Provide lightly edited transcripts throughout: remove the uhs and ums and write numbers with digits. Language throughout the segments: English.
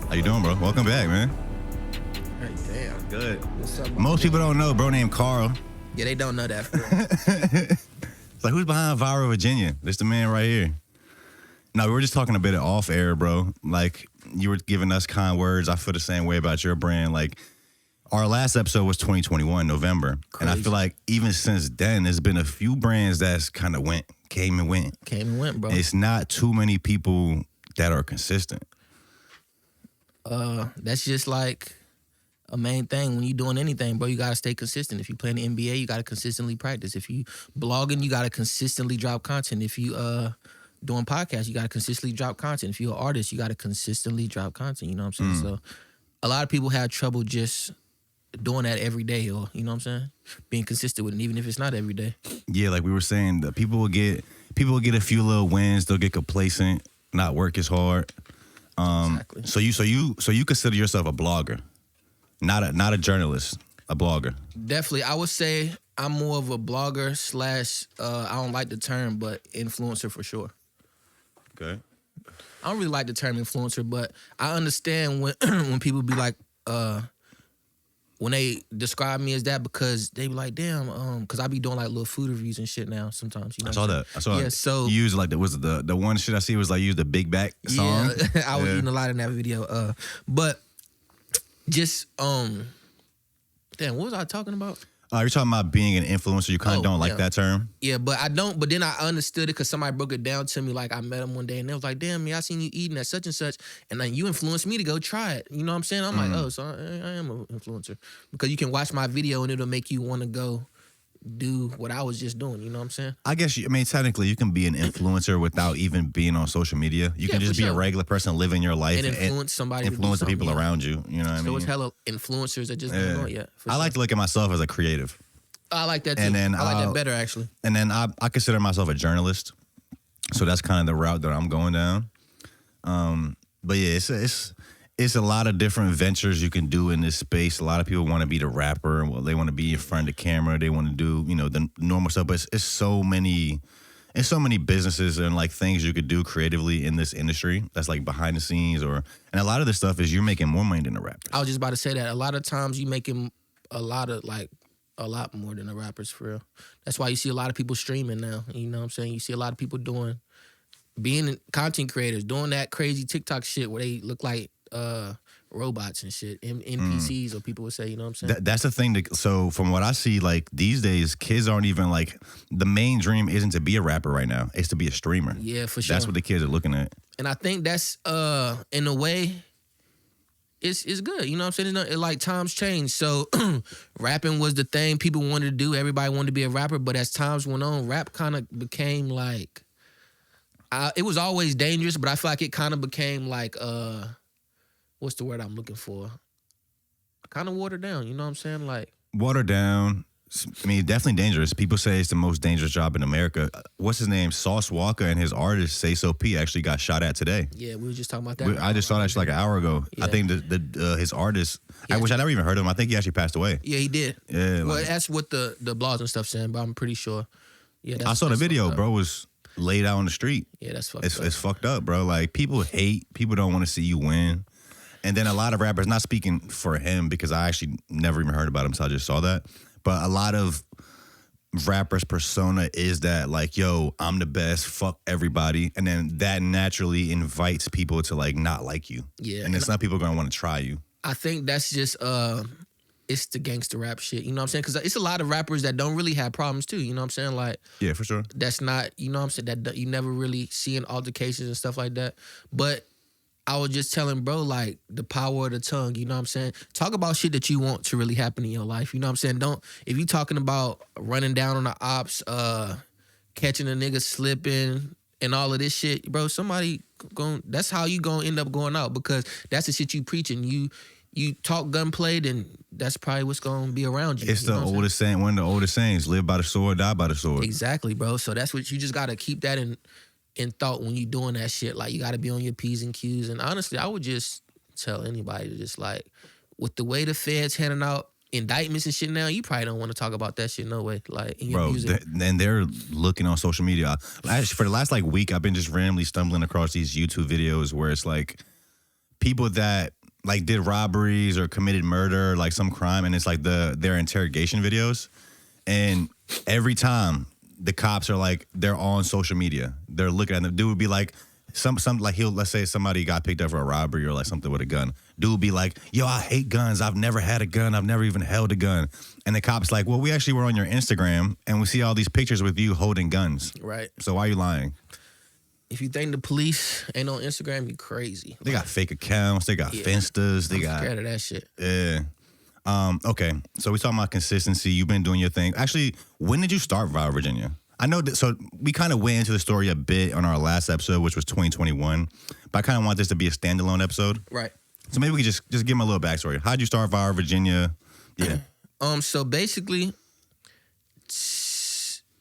How you doing, bro? Welcome back, man. Hey, damn. Good. What's up? Most people don't know, bro, named Carl. Yeah, they don't know that. For real. It's like, who's behind ViralVirginia? This the man right here. No, we were just talking a bit off air, bro. Like, you were giving us kind words. I feel the same way about your brand. Like, our last episode was 2021, November. Crazy. And I feel like even since then, there's been a few brands that's kind of came and went, bro. It's not too many people that are consistent. That's just like a main thing when you're doing anything, bro. You gotta stay consistent. If you play in the NBA, you gotta consistently practice. If you blogging, you gotta consistently drop content. If you doing podcasts, you gotta consistently drop content. If you're an artist, you gotta consistently drop content. You know what I'm saying? So a lot of people have trouble just doing that every day, or you know what I'm saying, being consistent with it, even if it's not every day. Yeah, like we were saying, the people will get a few little wins. They'll get complacent, not work as hard. Exactly. So you consider yourself a blogger, not a journalist, a blogger. Definitely, I would say I'm more of a blogger / I don't like the term, but influencer for sure. Okay. I don't really like the term influencer, but I understand when when people be like, when they describe me as that, because they be like, damn, because I be doing like little food reviews and shit now sometimes. You know, I saw yeah, that. so you use like the one shit I see was like use the Big Back song. Yeah, I was eating a lot in that video. But just damn, what was I talking about? You're talking about being an influencer. You kind of don't like that term. Yeah, but I don't. But then I understood it because somebody broke it down to me. Like I met him one day and they was like, "Damn, man, I seen you eating at such and such, and then you influenced me to go try it." You know what I'm saying? I'm like, "Oh, so I am an influencer," because you can watch my video and it'll make you want to go do what I was just doing. You know what I'm saying? I guess technically you can be an influencer without even being on social media. You can just be a regular person living your life and influence somebody, influence the people around you. You know what I mean? So it's hella influencers that just don't know it yet. I like to look at myself as a creative. I like that too. And then I like that better, actually. And then I consider myself a journalist, so that's kind of the route that I'm going down. But yeah, it's a lot of different ventures you can do in this space. A lot of people want to be the rapper. Well, they want to be in front of the camera. They want to do the normal stuff. But it's so many businesses and like things you could do creatively in this industry. That's like behind the scenes, and a lot of this stuff is you're making more money than the rappers. I was just about to say that a lot of times you making a lot more than the rappers, for real. That's why you see a lot of people streaming now. You know what I'm saying? You see a lot of people being content creators, doing that crazy TikTok shit where they look like robots and shit, NPCs, or people would say, you know what I'm saying? That's the thing. So from what I see, like these days, kids aren't even like, the main dream isn't to be a rapper right now. It's to be a streamer. Yeah, for sure. That's what the kids are looking at. And I think that's, in a way, it's good. You know what I'm saying? Like times change. So rapping was the thing people wanted to do. Everybody wanted to be a rapper. But as times went on, rap kind of became like, it was always dangerous, but I feel like it kind of became like, what's the word I'm looking for? Kind of watered down. You know what I'm saying? Like watered down. I mean, definitely dangerous. People say it's the most dangerous job in America. What's his name? Sauce Walker and his artist, Say So P, actually got shot at today. Yeah, we were just talking about that. I just saw that actually like an hour ago. Yeah. I think his artist, which I never even heard of him, I think he actually passed away. Yeah, he did. Yeah. Well, that's what the blogs and stuff saying, but I'm pretty sure. Yeah, I saw the video, bro, was laid out on the street. Yeah, that's fucked up. It's fucked up, bro. Like, people don't want to see you win. And then a lot of rappers, not speaking for him because I actually never even heard about him, so I just saw that. But a lot of rappers' persona is that, like, yo, I'm the best, fuck everybody. And then that naturally invites people to, like, not like you. Yeah. And it's not people going to want to try you. I think that's just, it's the gangster rap shit. You know what I'm saying? Because it's a lot of rappers that don't really have problems, too. You know what I'm saying? Like, yeah, for sure. That's not, you know what I'm saying? That you never really see in altercations and stuff like that. But I was just telling bro, like, the power of the tongue, you know what I'm saying? Talk about shit that you want to really happen in your life, you know what I'm saying? If you talking about running down on the ops, catching a nigga slipping and all of this shit, bro, that's how you gonna end up going out, because that's the shit you preaching. You talk gunplay, then that's probably what's gonna be around you. It's the oldest saying, one of the oldest sayings, live by the sword, die by the sword. Exactly, bro. So that's what you just gotta keep that in thought when you doing that shit. Like, you got to be on your P's and Q's. And honestly, I would just tell anybody to just, like, with the way the feds handing out indictments and shit now, you probably don't want to talk about that shit no way. Like, in your music. And they're looking on social media. For the last, like, week, I've been just randomly stumbling across these YouTube videos where it's, like, people that like did robberies or committed murder, like some crime, and it's like their interrogation videos, and every time the cops are like they're on social media, they're looking at them. Dude would be like some like let's say somebody got picked up for a robbery or like something with a gun. Dude would be like, yo, I hate guns. I've never had a gun. I've never even held a gun. And the cop's like, well, we actually were on your Instagram and we see all these pictures with you holding guns. Right. So why are you lying? If you think the police ain't on Instagram, you crazy. They got fake accounts. They got Finstas. They got scared of that shit. Yeah. Okay. So we talking about consistency. You've been doing your thing. Actually, when did you start Viral Virginia? I know that. So we kind of went into the story a bit on our last episode, which was 2021. But I kind of want this to be a standalone episode. Right. So maybe we could just give them a little backstory. How'd you start Viral Virginia? Yeah. So basically,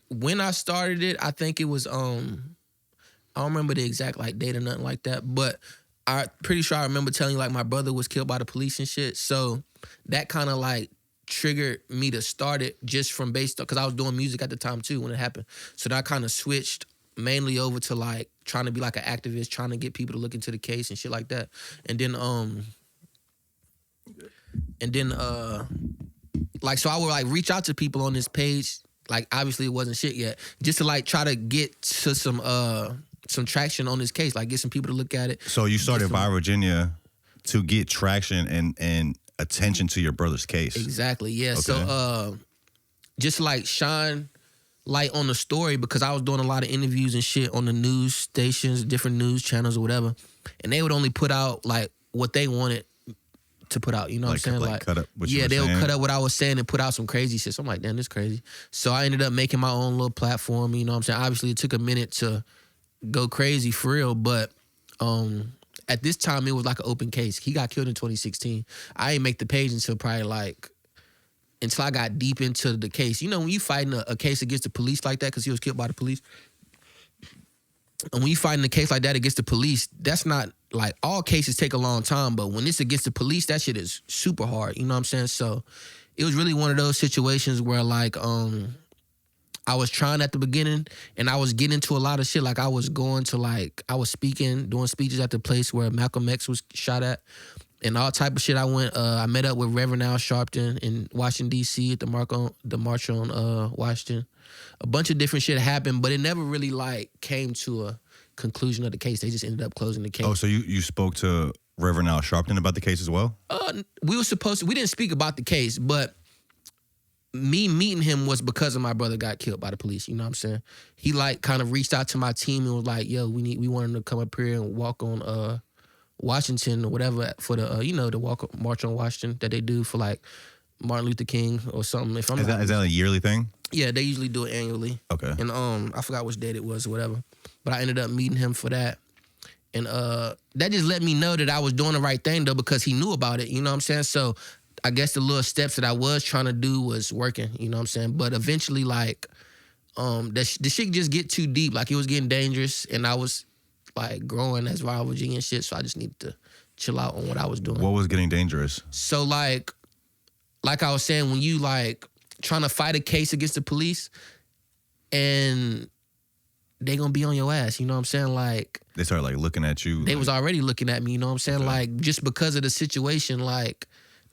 when I started it, I think it was I don't remember the exact like date or nothing like that, but I'm pretty sure I remember telling you like my brother was killed by the police and shit. So that kind of like triggered me to start it just from based on, because I was doing music at the time too when it happened. So that kind of switched mainly over to like trying to be like an activist, trying to get people to look into the case and shit like that. And then like so I would like reach out to people on this page. Like obviously it wasn't shit yet, just to like try to get to some traction on this case, like get some people to look at it. So you started Viral Virginia to get traction and attention to your brother's case. Exactly, yeah. Okay. So just like shine light on the story, because I was doing a lot of interviews and shit on the news stations, different news channels or whatever, and they would only put out like what they wanted to put out, you know what I'm saying? Like cut up what you were they'll saying. cut up what I was saying and put out some crazy shit. So I'm like, damn, this is crazy. So I ended up making my own little platform, you know what I'm saying? Obviously it took a minute to go crazy for real, but at this time it was like an open case. He got killed in 2016. I didn't make the page until probably like until I got deep into the case. You know, when you fighting a case against the police like that because he was killed by the police, and when you fighting a case like that against the police, that's not like, all cases take a long time, but when it's against the police, that shit is super hard. You know what I'm saying? So it was really one of those situations where like I was trying at the beginning and I was getting into a lot of shit. Like I was going to like, I was speaking, doing speeches at the place where Malcolm X was shot at and all type of shit. I met up with Reverend Al Sharpton in Washington, D.C. at the March on Washington. A bunch of different shit happened, but it never really like came to a conclusion of the case. They just ended up closing the case. Oh, so you spoke to Reverend Al Sharpton about the case as well? We didn't speak about the case, but me meeting him was because of my brother got killed by the police. You know what I'm saying? He like kind of reached out to my team and was like, yo, we want him to come up here and walk on Washington or whatever for the the March on Washington that they do for like Martin Luther King or something. Is that a yearly thing? Yeah, they usually do it annually. Okay. And I forgot which date it was or whatever. But I ended up meeting him for that. And that just let me know that I was doing the right thing though, because he knew about it. You know what I'm saying? So I guess the little steps that I was trying to do was working. You know what I'm saying? But eventually, like, the shit just get too deep. Like, it was getting dangerous, and I was like growing as Viral Virginia and shit. So I just needed to chill out on what I was doing. What was getting dangerous? So like I was saying, when you like trying to fight a case against the police, and they gonna be on your ass, you know what I'm saying? Like, they started like looking at you. They was already looking at me, you know what I'm saying? Okay. Like, just because of the situation, like,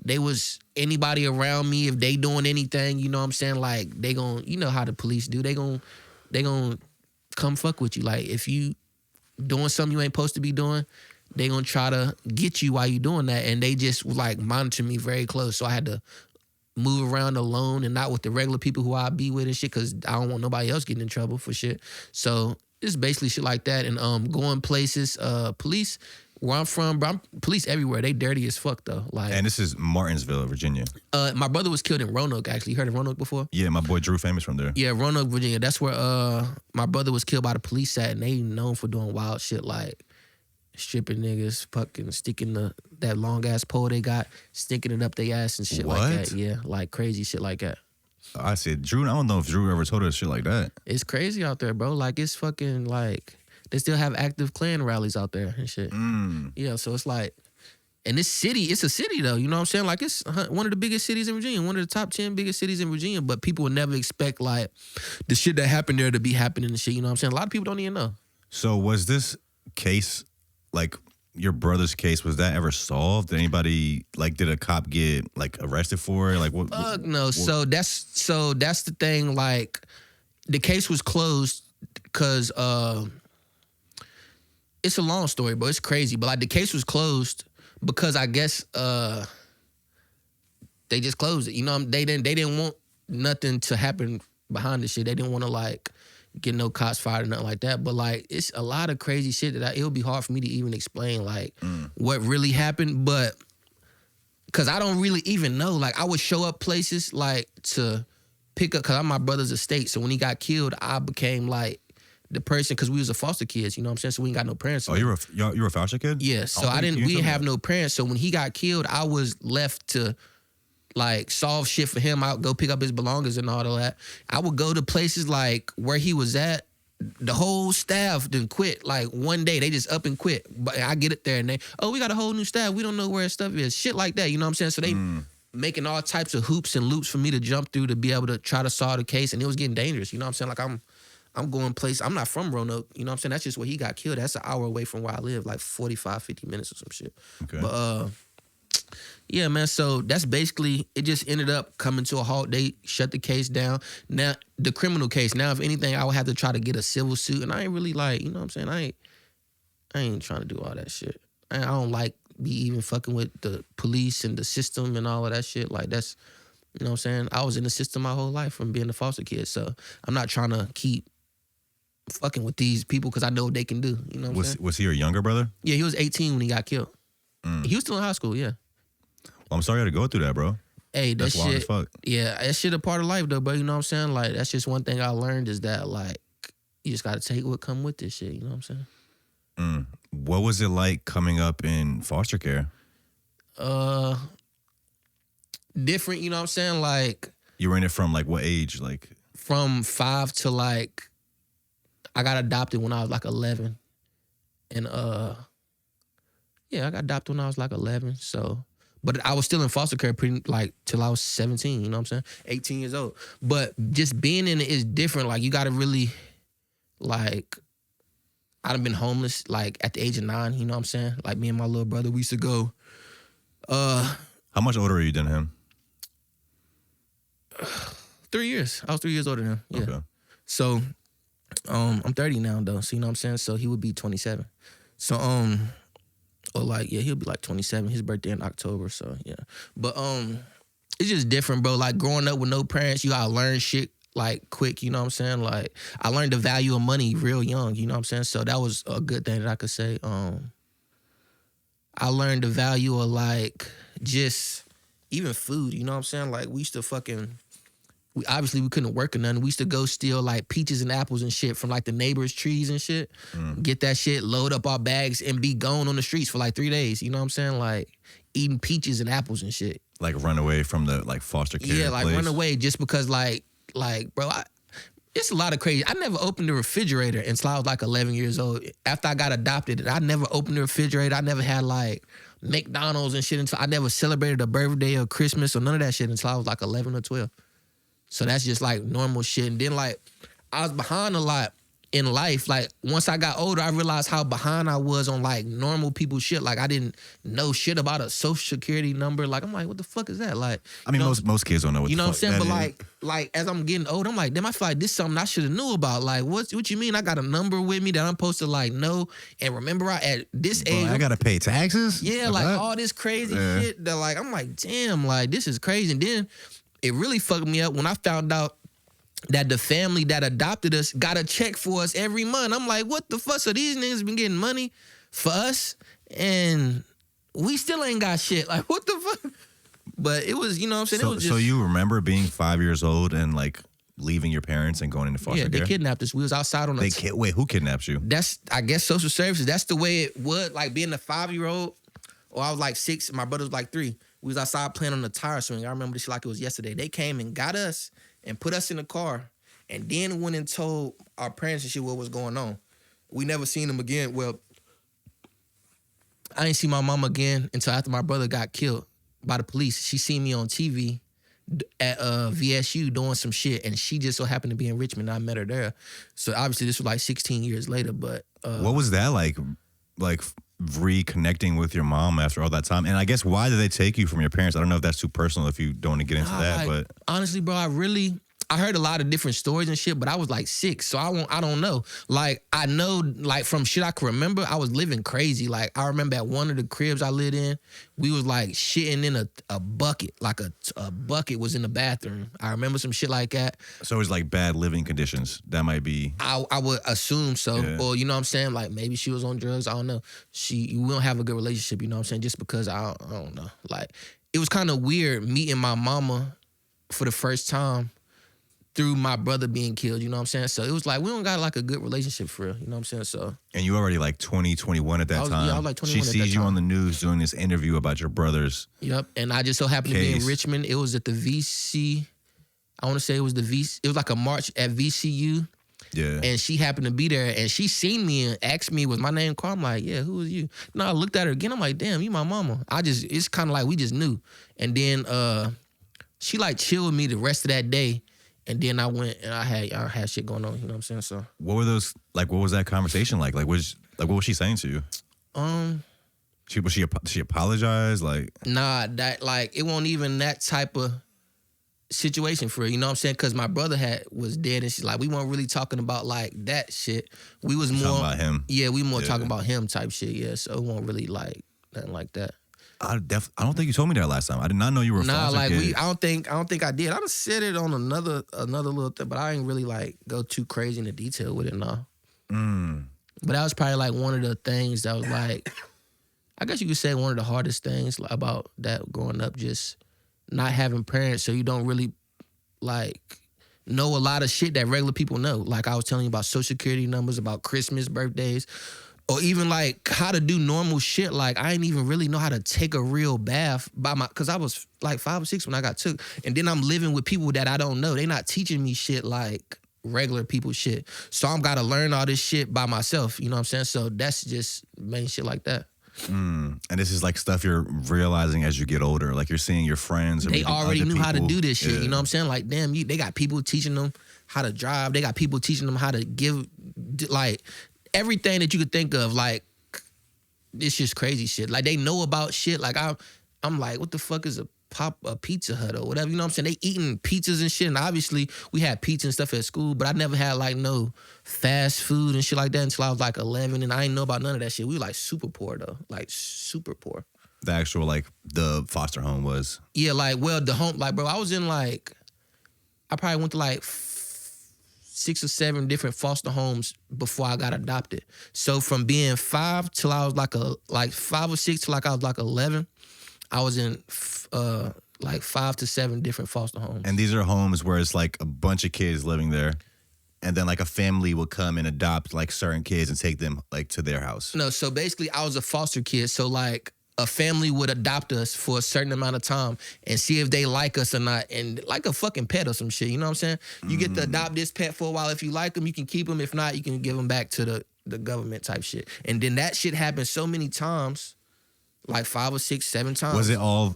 they was anybody around me, if they doing anything, you know what I'm saying? Like, they gon', you know how the police do, they gon' come fuck with you. Like, if you doing something you ain't supposed to be doing, they gonna try to get you while you doing that. And they just like monitor me very close. So I had to move around alone and not with the regular people who I be with and shit, because I don't want nobody else getting in trouble for shit. So it's basically shit like that. And going places, police, where I'm from, bro, police everywhere. They dirty as fuck though. Like, and this is Martinsville, Virginia. My brother was killed in Roanoke, actually. You heard of Roanoke before? Yeah, my boy Drew famous from there. Yeah, Roanoke, Virginia. That's where my brother was killed by the police at, and they known for doing wild shit like stripping niggas, fucking sticking that long ass pole they got, sticking it up their ass and shit like that. Yeah, like crazy shit like that. I said, Drew, I don't know if Drew ever told us shit like that. It's crazy out there, bro. Like, it's fucking like, they still have active Klan rallies out there and shit. Yeah, so it's like, and this city, it's a city though, you know what I'm saying? Like, it's one of the biggest cities in Virginia, one of the top 10 biggest cities in Virginia, but people would never expect like the shit that happened there to be happening and shit, you know what I'm saying? A lot of people don't even know. So was this case like your brother's case, was that ever solved? Did anybody, like, did a cop get, like, arrested for it? Like, what? No. So that's the thing. Like, the case was closed because it's a long story, but it's crazy. But like, the case was closed because I guess they just closed it. You know, they didn't want nothing to happen behind the shit. They didn't want to like get no cops fired or nothing like that. But like, it's a lot of crazy shit that it'll be hard for me to even explain like what really happened. But because I don't really even know. Like, I would show up places like to pick up, because I'm my brother's estate. So when he got killed, I became like the person, because we was a foster kids, you know what I'm saying? So we ain't got no parents. Oh, you were a foster kid? Yeah. So we didn't have no parents. So when he got killed, I was left to like solve shit for him. I'd go pick up his belongings and all of that. I would go to places like where he was at. The whole staff didn't quit. Like, one day they just up and quit. But I get it there and we got a whole new staff. We don't know where his stuff is. Shit like that, you know what I'm saying? So they making all types of hoops and loops for me to jump through to be able to try to solve the case. And it was getting dangerous, you know what I'm saying? Like, I'm going place. I'm not from Roanoke, you know what I'm saying? That's just where he got killed. That's an hour away from where I live, like 45, 50 minutes or some shit. Okay. But yeah, man. So that's basically, it just ended up coming to a halt. They shut the case down. Now, the criminal case, now if anything, I would have to try to get a civil suit. And I ain't really like, you know what I'm saying? I ain't trying to do all that shit. I don't like be even fucking with the police and the system and all of that shit. Like, that's, you know what I'm saying? I was in the system my whole life from being a foster kid. So I'm not trying to keep fucking with these people because I know what they can do. You know what I'm saying? Was he your younger brother? Yeah, he was 18 when he got killed. He was still in high school, yeah. Well, I'm sorry you had to go through that, bro. Hey, that's wild as fuck. Yeah, that shit a part of life though, bro. You know what I'm saying? Like, that's just one thing I learned is that, like, you just gotta take what come with this shit. You know what I'm saying? What was it like coming up in foster care? Different. You know what I'm saying? Like, you were in it from like what age? Like from 5 to like, I got adopted when I was like 11, and yeah, I got adopted when I was like 11. So. But I was still in foster care till I was 17, you know what I'm saying? 18 years old. But just being in it is different. Like, you got to really, like, I've been homeless, like, at the age of 9, you know what I'm saying? Like, me and my little brother, we used to go. How much older are you than him? 3 years. I was 3 years older than him, yeah. Okay. So, I'm 30 now, though, so you know what I'm saying? So, he would be 27. So, or like, yeah, he'll be like 27. His birthday in October, so yeah. But it's just different, bro. Like, growing up with no parents, you gotta learn shit like quick, you know what I'm saying? Like, I learned the value of money real young, you know what I'm saying? So that was a good thing that I could say. I learned the value of like just even food, you know what I'm saying? Like, we used to we couldn't work or nothing. We used to go steal like peaches and apples and shit from like the neighbors' trees and shit. Get that shit, load up our bags, and be gone on the streets for like 3 days. You know what I'm saying? Like, eating peaches and apples and shit. Like, run away from the like foster care. Yeah, like place. Run away just because like bro, it's a lot of crazy. I never opened the refrigerator until I was like 11 years old. After I got adopted, I never opened the refrigerator. I never had like McDonald's and shit until I never celebrated a birthday or Christmas or none of that shit until I was like 11 or 12. So that's just like normal shit. And then like, I was behind a lot in life. Like, once I got older, I realized how behind I was on like normal people shit. Like, I didn't know shit about a social security number. Like, I'm like, what the fuck is that? Like, I mean, most kids don't know what you the know fuck what I'm saying? that But is. like as I'm getting older, I'm like, damn, I feel like this is something I should have knew about. Like, what you mean? I got a number with me that I'm supposed to like know and remember. At this age, I gotta pay taxes. Yeah, like all this crazy shit that like, I'm like, damn, like this is crazy. And then it really fucked me up when I found out that the family that adopted us got a check for us every month. I'm like, what the fuck? So these niggas been getting money for us and we still ain't got shit. Like, what the fuck? But it was, you know what I'm saying? So, it was just, so you remember being 5 years old and like leaving your parents and going into foster yeah, care? they kidnapped us. We was outside on Wait, who kidnapped you? That's, I guess, social services. That's the way it would, like being a 5-year-old, or I was like 6, my brother was like 3. We was outside playing on the tire swing. I remember this shit like it was yesterday. They came and got us and put us in the car and then went and told our parents and shit what was going on. We never seen them again. Well, I ain't see my mom again until after my brother got killed by the police. She seen me on TV at VSU doing some shit, and she just so happened to be in Richmond. I met her there. So obviously this was like 16 years later, but... what was that like? Like, reconnecting with your mom after all that time? And I guess why did they take you from your parents? I don't know if that's too personal if you don't want to get into that, but honestly, bro, I heard a lot of different stories and shit, but I was like 6, so I don't know. Like, I know, like, from shit I can remember, I was living crazy. Like, I remember at one of the cribs I lived in, we was like shitting in a bucket. Like a bucket was in the bathroom. I remember some shit like that. So it's like bad living conditions. That might be. I would assume so. Yeah. Or, you know what I'm saying? Like, maybe she was on drugs. I don't know. We don't have a good relationship, you know what I'm saying? Just because I don't know. Like, it was kind of weird meeting my mama for the first time through my brother being killed, you know what I'm saying? So it was like, we don't got like a good relationship for real, you know what I'm saying? So. And you already like 20, 21 at that time. Yeah, I was like 21 She at that time. sees you on the news doing this interview about your brother's. Yep, and I just so happened to be in Richmond. It was at the VC, I want to say it was the VC, it was like a march at VCU. Yeah. And she happened to be there, and she seen me and asked me, was my name Carl? I'm like, yeah, who was you? No, I looked at her again, I'm like, damn, you my mama. It's kind of like we just knew. And then she like chilled with me the rest of that day. And then I went and I had shit going on, you know what I'm saying? So what were those like? What was that conversation like? What was she saying to you? She apologized? Like, nah, that like it wasn't even that type of situation for her, you know what I'm saying? Because my brother was dead, and she's like, we weren't really talking about like that shit. We was more talking about him. Yeah, we more talking about him type shit. Yeah, so it wasn't really like nothing like that. I don't think you told me that last time. I did not know you were a foster kid. I don't think I did. I just said it on another little thing, but I ain't really like go too crazy into detail with it now. But that was probably like one of the things that was like, I guess you could say one of the hardest things about that growing up, just not having parents, so you don't really like know a lot of shit that regular people know. Like I was telling you about Social Security numbers, about Christmas, birthdays, or even like how to do normal shit. Like I didn't even really know how to take a real bath cause I was like 5 or 6 when I got took. And then I'm living with people that I don't know. They not teaching me shit like regular people shit. So I'm gotta learn all this shit by myself. You know what I'm saying? So that's just main shit like that. And this is like stuff you're realizing as you get older. Like you're seeing your friends. They already knew how to do this shit. Yeah. You know what I'm saying? Like, damn, they got people teaching them how to drive. They got people teaching them how to give, like, everything that you could think of. Like, it's just crazy shit. Like, they know about shit. Like, I'm like, what the fuck is a Pizza Hut or whatever? You know what I'm saying? They eating pizzas and shit. And obviously, we had pizza and stuff at school, but I never had, like, no fast food and shit like that until I was, like, 11. And I didn't know about none of that shit. We were, like, super poor, though. Like, super poor. The actual, like, the foster home was? Yeah, like, well, the home, like, bro, I was in, like, I probably went to, like, 6 or 7 different foster homes before I got adopted. So from being 5 till I was like 5 or 6 till like I was like 11, I was in like 5 to 7 different foster homes. And these are homes where it's like a bunch of kids living there, and then like a family will come and adopt like certain kids and take them like to their house. No, so basically I was a foster kid. So like a family would adopt us for a certain amount of time and see if they like us or not, and like a fucking pet or some shit, you know what I'm saying? You get to adopt this pet for a while. If you like them, you can keep them. If not, you can give them back to the government type shit. And then that shit happened so many times, like 5 or 6, 7 times.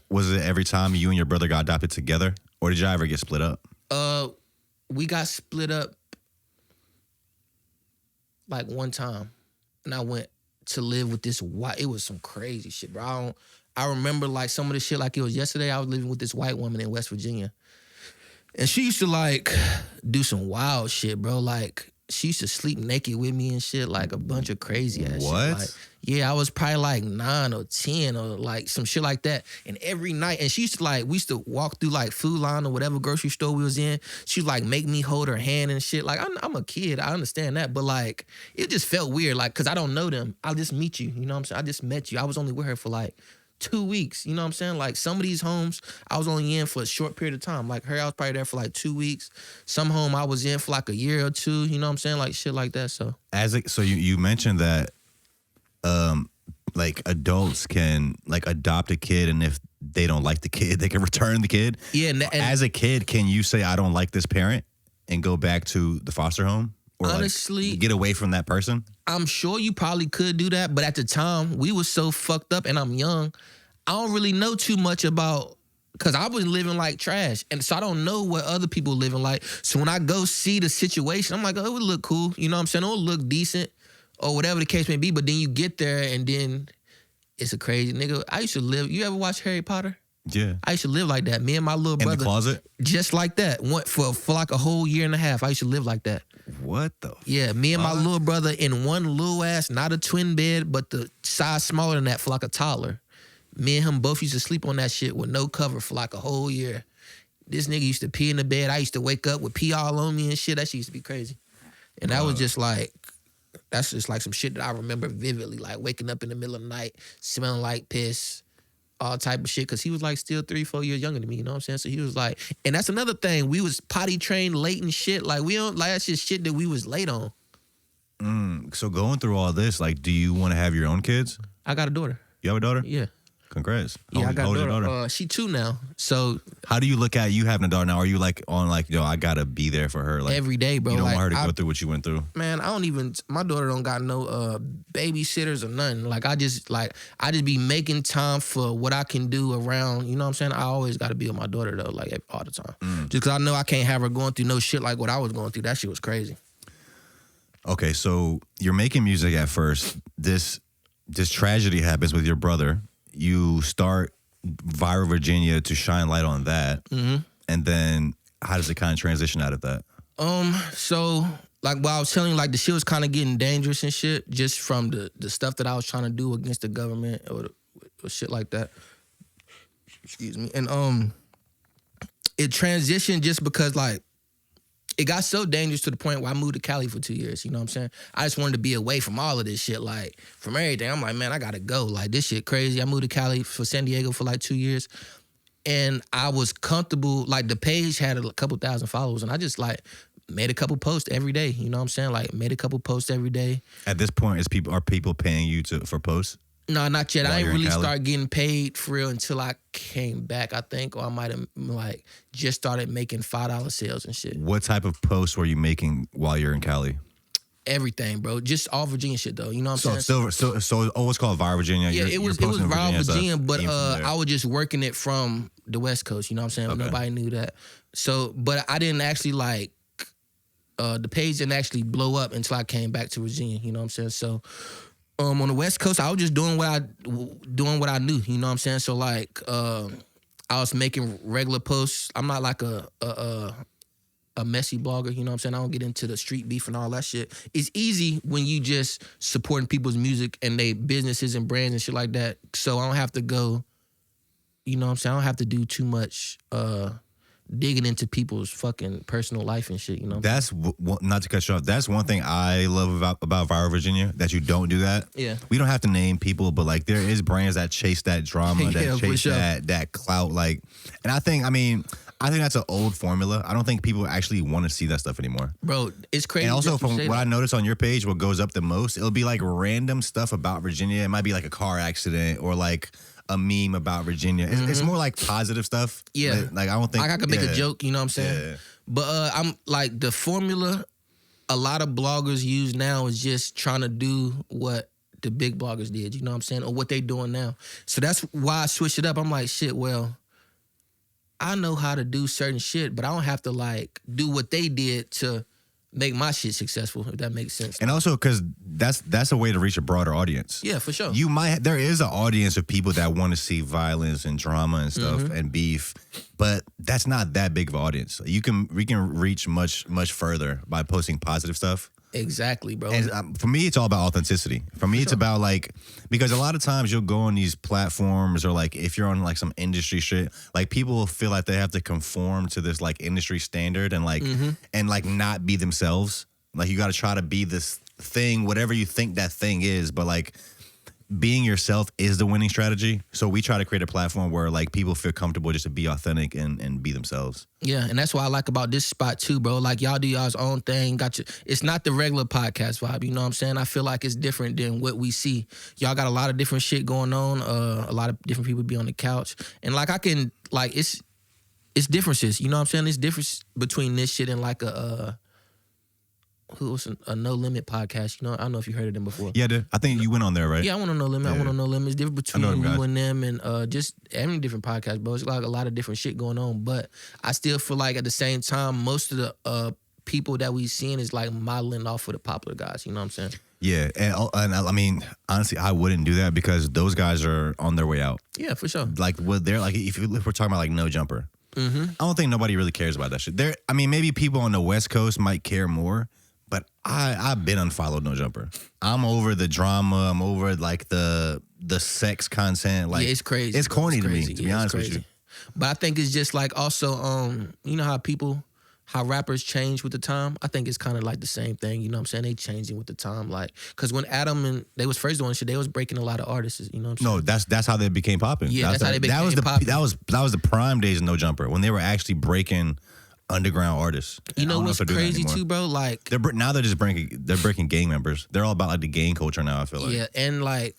Was it every time you and your brother got adopted together, or did y'all ever get split up? We got split up like one time, and I went to live with this white. It was some crazy shit, bro. I remember like some of the shit like it was yesterday. I was living with this white woman in West Virginia, and she used to like do some wild shit, bro. Like she used to sleep naked with me and shit, like a bunch of crazy ass shit. Like, yeah, I was probably like 9 or 10 or like some shit like that. And every night, and she used to like, we used to walk through like Food Line or whatever grocery store we was in. She'd like make me hold her hand and shit. Like I'm a kid, I understand that, but like it just felt weird, like cause I don't know them. I'll just meet you, you know what I'm saying? I just met you. I was only with her for like 2 weeks, you know what I'm saying? Like some of these homes I was only in for a short period of time. Like her, I was probably there for like 2 weeks. Some home I was in for like a year or 2, you know what I'm saying? Like shit like that. So you mentioned that like adults can like adopt a kid, and if they don't like the kid, they can return the kid. Yeah, and as a kid, can you say I don't like this parent and go back to the foster home? Or honestly, like get away from that person? I'm sure you probably could do that, but at the time, we was so fucked up, and I'm young. I don't really know too much about, because I was living like trash, and so I don't know what other people living like. So when I go see the situation, I'm like, oh, it would look cool, you know what I'm saying? It would look decent. or whatever the case may be. But then you get there and then it's a crazy nigga. I used to live. You ever watch Harry Potter? Yeah. I used to live like that. Me and my little brother. In the closet? Just like that. For like a whole year and a half. I used to live like that. What the Yeah, me and my little brother in one little ass, not a twin bed, but the size smaller than that for like a toddler. Me and him both used to sleep on that shit with no cover for like a whole year. This nigga used to pee in the bed. I used to wake up with pee all on me and shit. That shit used to be crazy. And that was just like, that's just like some shit that I remember vividly. Like waking up in the middle of the night, smelling like piss, all type of shit. Cause he was like still 3-4 years younger than me, you know what I'm saying? So he was like, and that's another thing. We was potty trained late and shit. Like we don't, like that's just shit that we was late on. So going through all this, like, do you want to have your own kids? I got a daughter. You have a daughter? Yeah. Congrats. Yeah, I got a a daughter. She 2 now. So how do you look at you having a daughter now? Are you like on like, I gotta be there for her? Like every day, bro. You don't like, want her to go through what you went through? Man, I don't even, my daughter don't got no babysitters or nothing. Like I just be making time for what I can do around, you know what I'm saying? I always gotta be with my daughter though, like all the time. Just cause I know I can't have her going through no shit like what I was going through. That shit was crazy. Okay, so you're making music at first. This tragedy happens with your brother. You start ViralVirginia to shine light on that. And then how does it kind of transition out of that? So like while I was telling you, like the shit was kind of getting dangerous and shit, just from the stuff that I was trying to do against the government or shit like that. Excuse me. And it transitioned just because like it got so dangerous to the point where I moved to Cali for 2 years. You know what I'm saying? I just wanted to be away from all of this shit, like from everything. I'm like, man, I gotta go. Like this shit crazy. I moved to Cali for San Diego for like 2 years. And I was comfortable, like the page had a couple thousand followers and I just like made a couple posts every day. You know what I'm saying? Like made a couple posts every day. At this point, are people paying you for posts? No, not yet. While I didn't really Cali? start getting paid for real until I came back, I think. Or I might have like just started making $5 sales and shit. What type of posts were you making while you're in Cali? Everything, bro. Just all Virginia shit though. You know what I'm saying? So it's always called ViralVirginia. Yeah, it was ViralVirginia, but I I was just working it from the West Coast, you know what I'm saying? Okay. Nobody knew that. So, but I didn't actually like, the page didn't actually blow up until I came back to Virginia, you know what I'm saying? So, on the West Coast, I was just doing what I knew, you know what I'm saying? So like, I was making regular posts. I'm not like a messy blogger, you know what I'm saying? I don't get into the street beef and all that shit. It's easy when you just supporting people's music and they businesses and brands and shit like that. So I don't have to go, you know what I'm saying? I don't have to do too much digging into people's fucking personal life and shit, you know? That's, not to cut you off, that's one thing I love about ViralVirginia, that you don't do that. Yeah. We don't have to name people, but like there is brands that chase that drama, Yeah, that chase sure. that clout. Like, and I think that's an old formula. I don't think people actually want to see that stuff anymore. Bro, it's crazy. And also from what I I noticed on your page, what goes up the most, it'll be like random stuff about Virginia. It might be like a car accident or like a meme about Virginia. It's more like positive stuff. Yeah. Like I don't think I could make a joke, you know what I'm saying? Yeah. But I'm like the formula a lot of bloggers use now is just trying to do what the big bloggers did, you know what I'm saying? Or what they doing now. So that's why I switched it up. I'm like, shit, well, I know how to do certain shit, but I don't have to like do what they did to make my shit successful, if that makes sense. And also because that's a way to reach a broader audience. Yeah, for sure. There is an audience of people that want to see violence and drama and stuff and beef, but that's not that big of an audience. We can reach much further by posting positive stuff. Exactly, bro. And for me, it's all about authenticity. For me, it's about like, because a lot of times you'll go on these platforms or like if you're on like some industry shit, like people will feel like they have to conform to this like industry standard and like and like not be themselves. Like you got to try to be this thing, whatever you think that thing is, but like being yourself is the winning strategy. So we try to create a platform where like people feel comfortable just to be authentic and be themselves. Yeah, and that's what I like about this spot too, bro. Like y'all do y'all's own thing. It's not the regular podcast vibe, you know what I'm saying? I feel like it's different than what we see. Y'all got a lot of different shit going on. A lot of different people be on the couch. And like I can like it's differences, you know what I'm saying? It's difference between this shit and like a No Limit podcast, you know? I don't know if you heard of them before. Yeah, dude. I think you went on there, right? Yeah, I want to No Limit. Yeah. I want to No Limit. It's different between them you guys. and them and just every different podcast, bro. It's like a lot of different shit going on. But I still feel like at the same time, most of the people that we seeing is like modeling off of the popular guys, you know what I'm saying? Yeah, and I mean, honestly, I wouldn't do that because those guys are on their way out. Yeah, for sure. Like, what they're like, if we're talking about like no jumper, I don't think nobody really cares about that shit. I mean, maybe people on the West Coast might care more, but I've been unfollowed no jumper. I'm over the drama. I'm over like the sex content. Like, yeah, it's crazy. It's corny to me, crazy. to be honest with you. But I think it's just like also, you know how rappers change with the time? I think it's kind of like the same thing, you know what I'm saying? They changing with the time, like, because when Adam and they was first doing shit, they was breaking a lot of artists, you know what I'm saying? No, that's how they became popping. Yeah, that's how they became popping. That was the prime days of No Jumper, when they were actually breaking underground artists. You know what's crazy too, bro? Like, now they're just breaking gang members. They're all about like the gang culture now, I feel like. Yeah, and like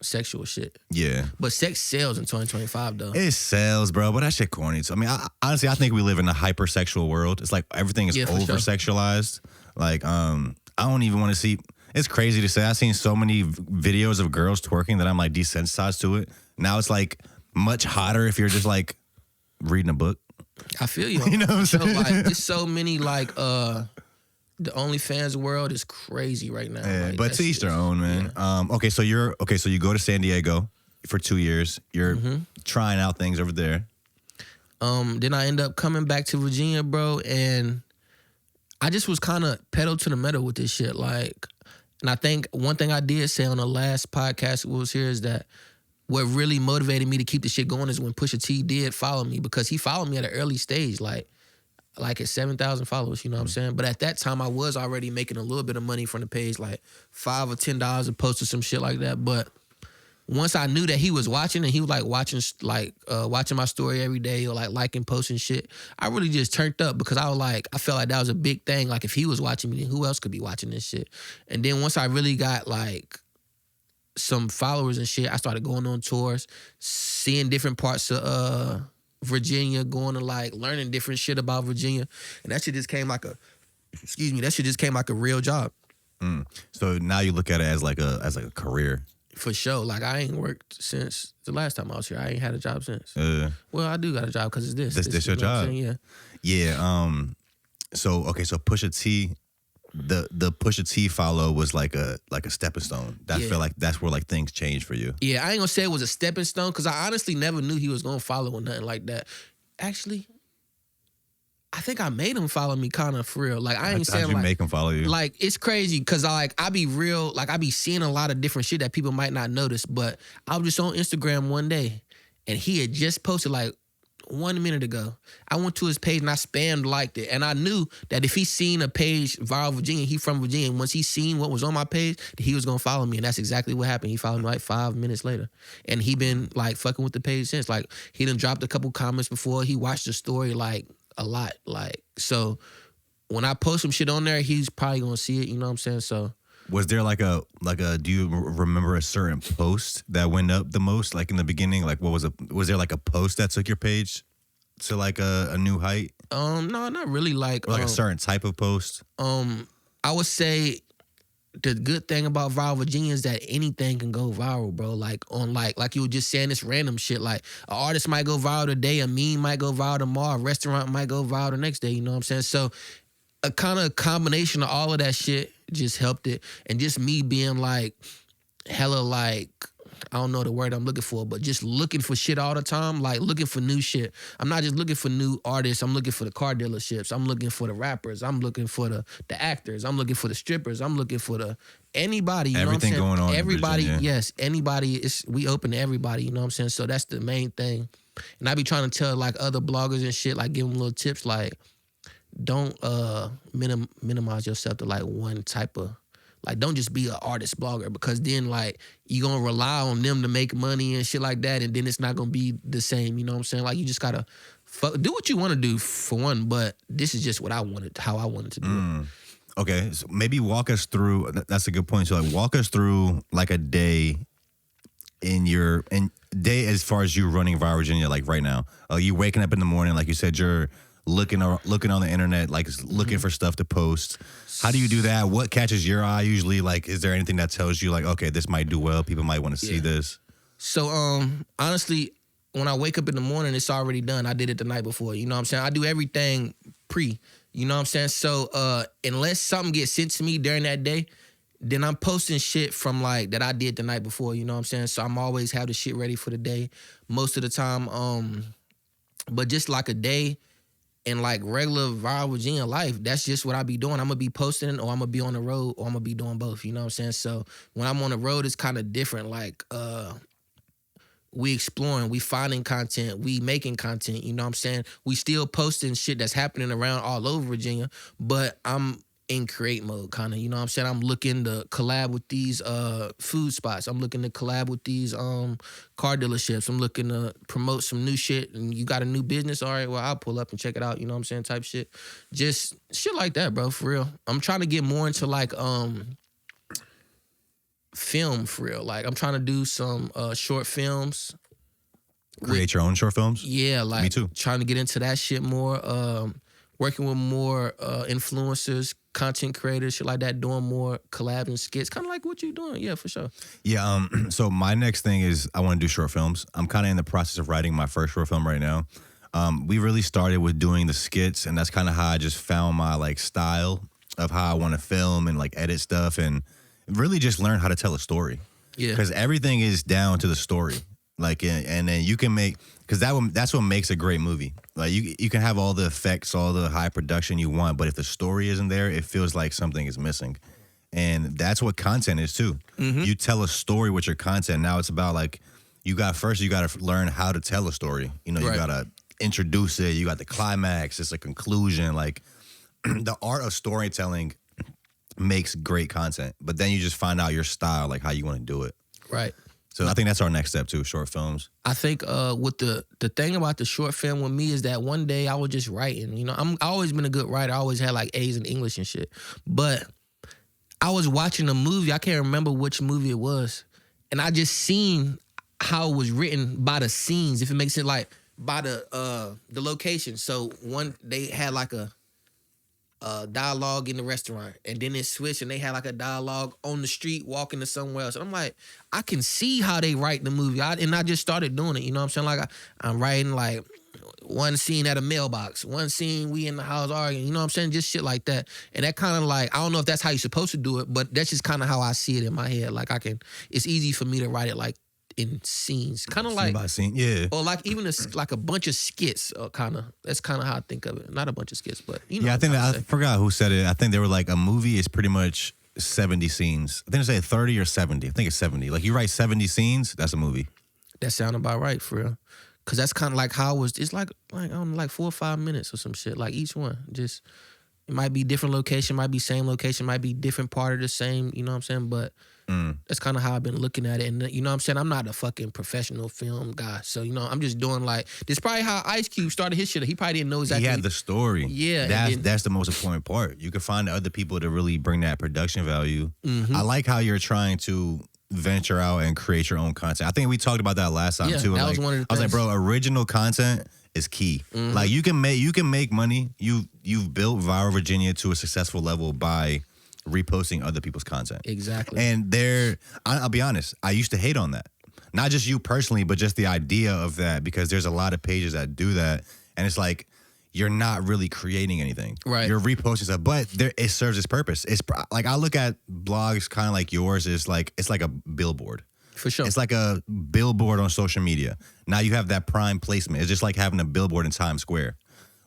sexual shit. Yeah. But sex sells in 2025 though. It sells, bro, but that shit corny. So, I mean, honestly, I think we live in a hypersexual world. It's like everything is over-sexualized. Sure. Like, I don't even want to see... It's crazy to say. I've seen so many videos of girls twerking that I'm like desensitized to it. Now it's like much hotter if you're just like reading a book. I feel you. You know what I'm saying? Like, there's so many like the OnlyFans world is crazy right now. Yeah, like, but to each their own, man. Yeah. So you go to San Diego for 2 years. You're trying out things over there. Then I end up coming back to Virginia, bro, and I just was kind of pedal to the metal with this shit. Like, and I think one thing I did say on the last podcast was here is that what really motivated me to keep the shit going is when Pusha T did follow me, because he followed me at an early stage, like at 7,000 followers, you know what I'm saying? But at that time, I was already making a little bit of money from the page, like $5 or $10 a post or some shit like that. But once I knew that he was watching and he was like watching my story every day or like liking, posting shit, I really just turned up because I felt like that was a big thing. Like, if he was watching me, then who else could be watching this shit? And then once I really got like some followers and shit, I started going on tours, seeing different parts of Virginia, going to like learning different shit about Virginia, and that shit just came like a real job. So now you look at it as like a career. For sure. Like, I ain't worked since the last time I was here. I ain't had a job since. Well, I do got a job because it's this. This your job. Yeah. Yeah. So Pusha T, the Pusha T follow was like a stepping stone. I feel like that's where like things changed for you. Yeah, I ain't gonna say it was a stepping stone because I honestly never knew he was gonna follow or nothing like that. Actually, I think I made him follow me kind of for real. Like, I ain't saying how'd you like make him follow you. Like, it's crazy because I be real. Like, I be seeing a lot of different shit that people might not notice. But I was just on Instagram one day, and he had just posted like 1 minute ago. I went to his page and I spammed liked it. And I knew that if he seen a page, Viral Virginia, he from Virginia, and once he seen what was on my page, that he was gonna follow me. And that's exactly what happened. He followed me like 5 minutes later. And he been like fucking with the page since. Like, he done dropped a couple comments before. He watched the story like a lot. Like, so when I post some shit on there, he's probably gonna see it, you know what I'm saying? So was there like a do you remember a certain post that went up the most, like in the beginning? Like, was there like a post that took your page to like a new height? No, not really. Like, or like a certain type of post? I would say the good thing about Viral Virginia is that anything can go viral, bro. Like, on like you were just saying, this random shit. Like, an artist might go viral today, a meme might go viral tomorrow, a restaurant might go viral the next day, you know what I'm saying? So a kind of combination of all of that shit just helped it. And just me being like hella like, I don't know the word I'm looking for, but just looking for shit all the time, like looking for new shit. I'm not just looking for new artists. I'm looking for the car dealerships. I'm looking for the rappers. I'm looking for the actors. I'm looking for the strippers. I'm looking for the anybody. You everything know what I'm saying? Going on. Everybody, yes, anybody. We open to everybody. You know what I'm saying? So that's the main thing. And I be trying to tell like other bloggers and shit, like give them little tips, like don't minimize yourself to like one type of. Like, don't just be an artist blogger, because then, like, you're going to rely on them to make money and shit like that, and then it's not going to be the same, you know what I'm saying? Like, you just got to do what you want to do, for one, but this is just what I wanted, how I wanted to do it. Okay, so maybe walk us through, that's a good point. So, like, walk us through, like, a day day as far as you running Viral Virginia, like, right now. You waking up in the morning, like you said, you're looking on the internet, like looking for stuff to post. How do you do that? What catches your eye usually? Like, is there anything that tells you like, okay, this might do well, people might want to see this? So honestly, when I wake up in the morning, it's already done. I did it the night before, you know what I'm saying? I do everything pre, you know what I'm saying? So unless something gets sent to me during that day, Then I'm posting shit from like that I did the night before, you know what I'm saying? So I'm always have the shit ready for the day most of the time. But just like a day in like regular Viral Virginia life, that's just what I be doing. I'm gonna be posting or I'm gonna be on the road or I'm gonna be doing both, you know what I'm saying? So when I'm on the road, it's kind of different. Like we exploring, we finding content, we making content, you know what I'm saying? We still posting shit that's happening around all over Virginia, but I'm in create mode kind of, you know what I'm saying? I'm looking to collab with these food spots. I'm looking to collab with these car dealerships. I'm looking to promote some new shit. And you got a new business? All right, well, I'll pull up and check it out, you know what I'm saying? Type shit. Just shit like that, bro, for real. I'm trying to get more into like film for real. Like I'm trying to do some short films. Create your own short films? Yeah, like me too. Trying to get into that shit more. Working with more influencers, content creators, shit like that, doing more collabs and skits, kind of like what you doing. Yeah, for sure. Yeah. So my next thing is I want to do short films. I'm kind of in the process of writing my first short film right now. We really started with doing the skits, and that's kind of how I just found my like style of how I want to film and like edit stuff, and really just learn how to tell a story. Yeah, because everything is down to the story. Like, and then you can make, because that's what makes a great movie. Like you can have all the effects, all the high production you want, but if the story isn't there, it feels like something is missing. And that's what content is too. Mm-hmm. You tell a story with your content. Now it's about like, you got to learn how to tell a story. You know, you got to introduce it. You got the climax. It's a conclusion. Like the art of storytelling makes great content, but then you just find out your style, like how you want to do it. Right. So I think that's our next step too, short films. I think with the thing about the short film with me is that one day I was just writing. You know, I always been a good writer. I always had like A's in English and shit. But I was watching a movie. I can't remember which movie it was. And I just seen how it was written by the scenes, if it makes sense, like by the location. So they had like a dialogue in the restaurant, and then it switched and they had like a dialogue on the street walking to somewhere else. And I'm like, I can see how they write the movie. And I just started doing it, you know what I'm saying? Like I'm writing like one scene at a mailbox, one scene we in the house arguing, you know what I'm saying? Just shit like that. And that kind of like, I don't know if that's how you're supposed to do it, but that's just kind of how I see it in my head. Like it's easy for me to write it like in scenes, kind of like by scene, yeah, or like even like a bunch of skits, kind of. That's kind of how I think of it. Not a bunch of skits, but you know. Yeah, I forgot who said it. I think they were like, a movie is pretty much 70 scenes. I think they say 30 or 70. I think it's 70. Like you write 70 scenes, that's a movie. That sound about right for real. Cause that's kind of like how it's like I don't know, like 4 or 5 minutes or some shit. Like each one, just it might be different location, might be same location, might be different part of the same. You know what I'm saying? But that's kind of how I've been looking at it. And you know what I'm saying? I'm not a fucking professional film guy. So, you know, I'm just doing like, this is probably how Ice Cube started his shit. He probably didn't know exactly. He had the story. Yeah. That's the most important part. You can find other people to really bring that production value. Mm-hmm. I like how you're trying to venture out and create your own content. I think we talked about that last time too. That was one of the things. I was like, bro, original content is key. Mm-hmm. Like you can make money. You've built Viral Virginia to a successful level by reposting other people's content. Exactly. And I'll be honest, I used to hate on that. Not just you personally, but just the idea of that, because there's a lot of pages that do that. And it's like, you're not really creating anything. Right. You're reposting stuff, but it serves its purpose. It's like, I look at blogs kind of like yours, it's like a billboard. For sure. It's like a billboard on social media. Now you have that prime placement. It's just like having a billboard in Times Square.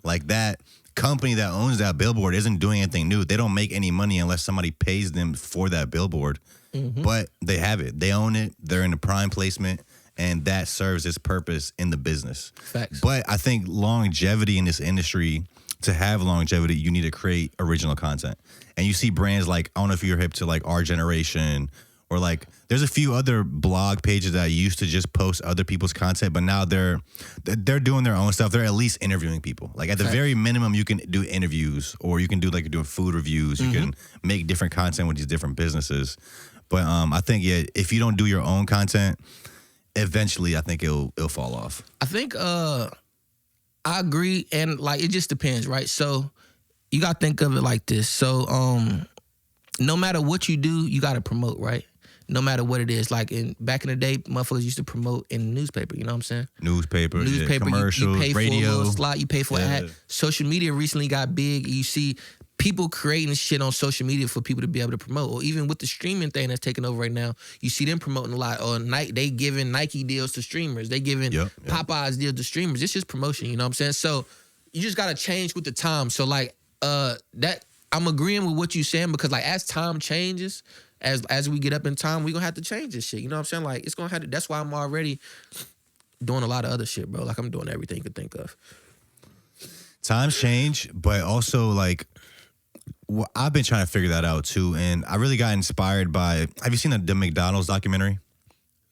Like that company that owns that billboard isn't doing anything new. They don't make any money unless somebody pays them for that billboard. Mm-hmm. But they have it. They own it. They're in the prime placement, and that serves its purpose in the business. Facts. But I think longevity in this industry, to have longevity, you need to create original content. And you see brands like, I don't know if you're hip to like Our Generation, or like, there's a few other blog pages that used to just post other people's content, but now they're doing their own stuff. They're at least interviewing people. Like at the very minimum, you can do interviews, or you can do like doing food reviews. You can make different content with these different businesses. But I think, yeah, if you don't do your own content, eventually I think it'll fall off. I think I agree, and like it just depends, right? So you gotta think of it like this. So no matter what you do, you gotta promote, right? No matter what it is. Like back in the day, motherfuckers used to promote in the newspaper, you know what I'm saying? Newspaper, yeah, commercials, you pay radio. for a little slot, you pay for an ad. Social media recently got big. You see people creating shit on social media for people to be able to promote. Or even with the streaming thing that's taking over right now, you see them promoting a lot. Or they giving Nike deals to streamers. They giving Popeyes deals to streamers. It's just promotion, you know what I'm saying? So you just gotta change with the time. So like that I'm agreeing with what you're saying, because like as time changes, as we get up in time, we're gonna have to change this shit. You know what I'm saying? Like it's gonna have to, that's why I'm already doing a lot of other shit, bro. Like I'm doing everything you could think of. Times change, but also like I've been trying to figure that out too, and I really got inspired by. Have you seen the McDonald's documentary?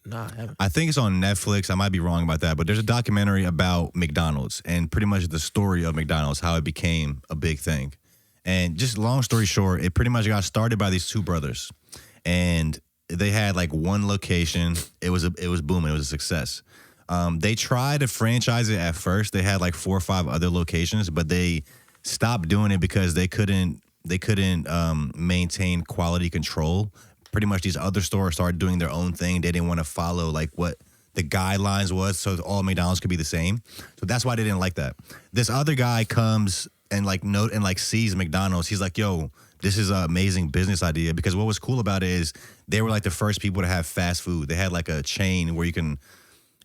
Nah, I haven't. I think it's on Netflix. I might be wrong about that, but there's a documentary about McDonald's and pretty much the story of McDonald's, how it became a big thing. And just long story short, it pretty much got started by these two brothers, and they had like one location. It was booming. It was a success. They tried to franchise it at first. They had like 4 or 5 other locations, but they stopped doing it because they couldn't maintain quality control. Pretty much these other stores started doing their own thing. They didn't want to follow like what the guidelines was, so all McDonald's could be the same. So that's why they didn't like that. This other guy comes and sees McDonald's. He's like, yo, this is an amazing business idea, because what was cool about it is they were like the first people to have fast food. They had like a chain where you can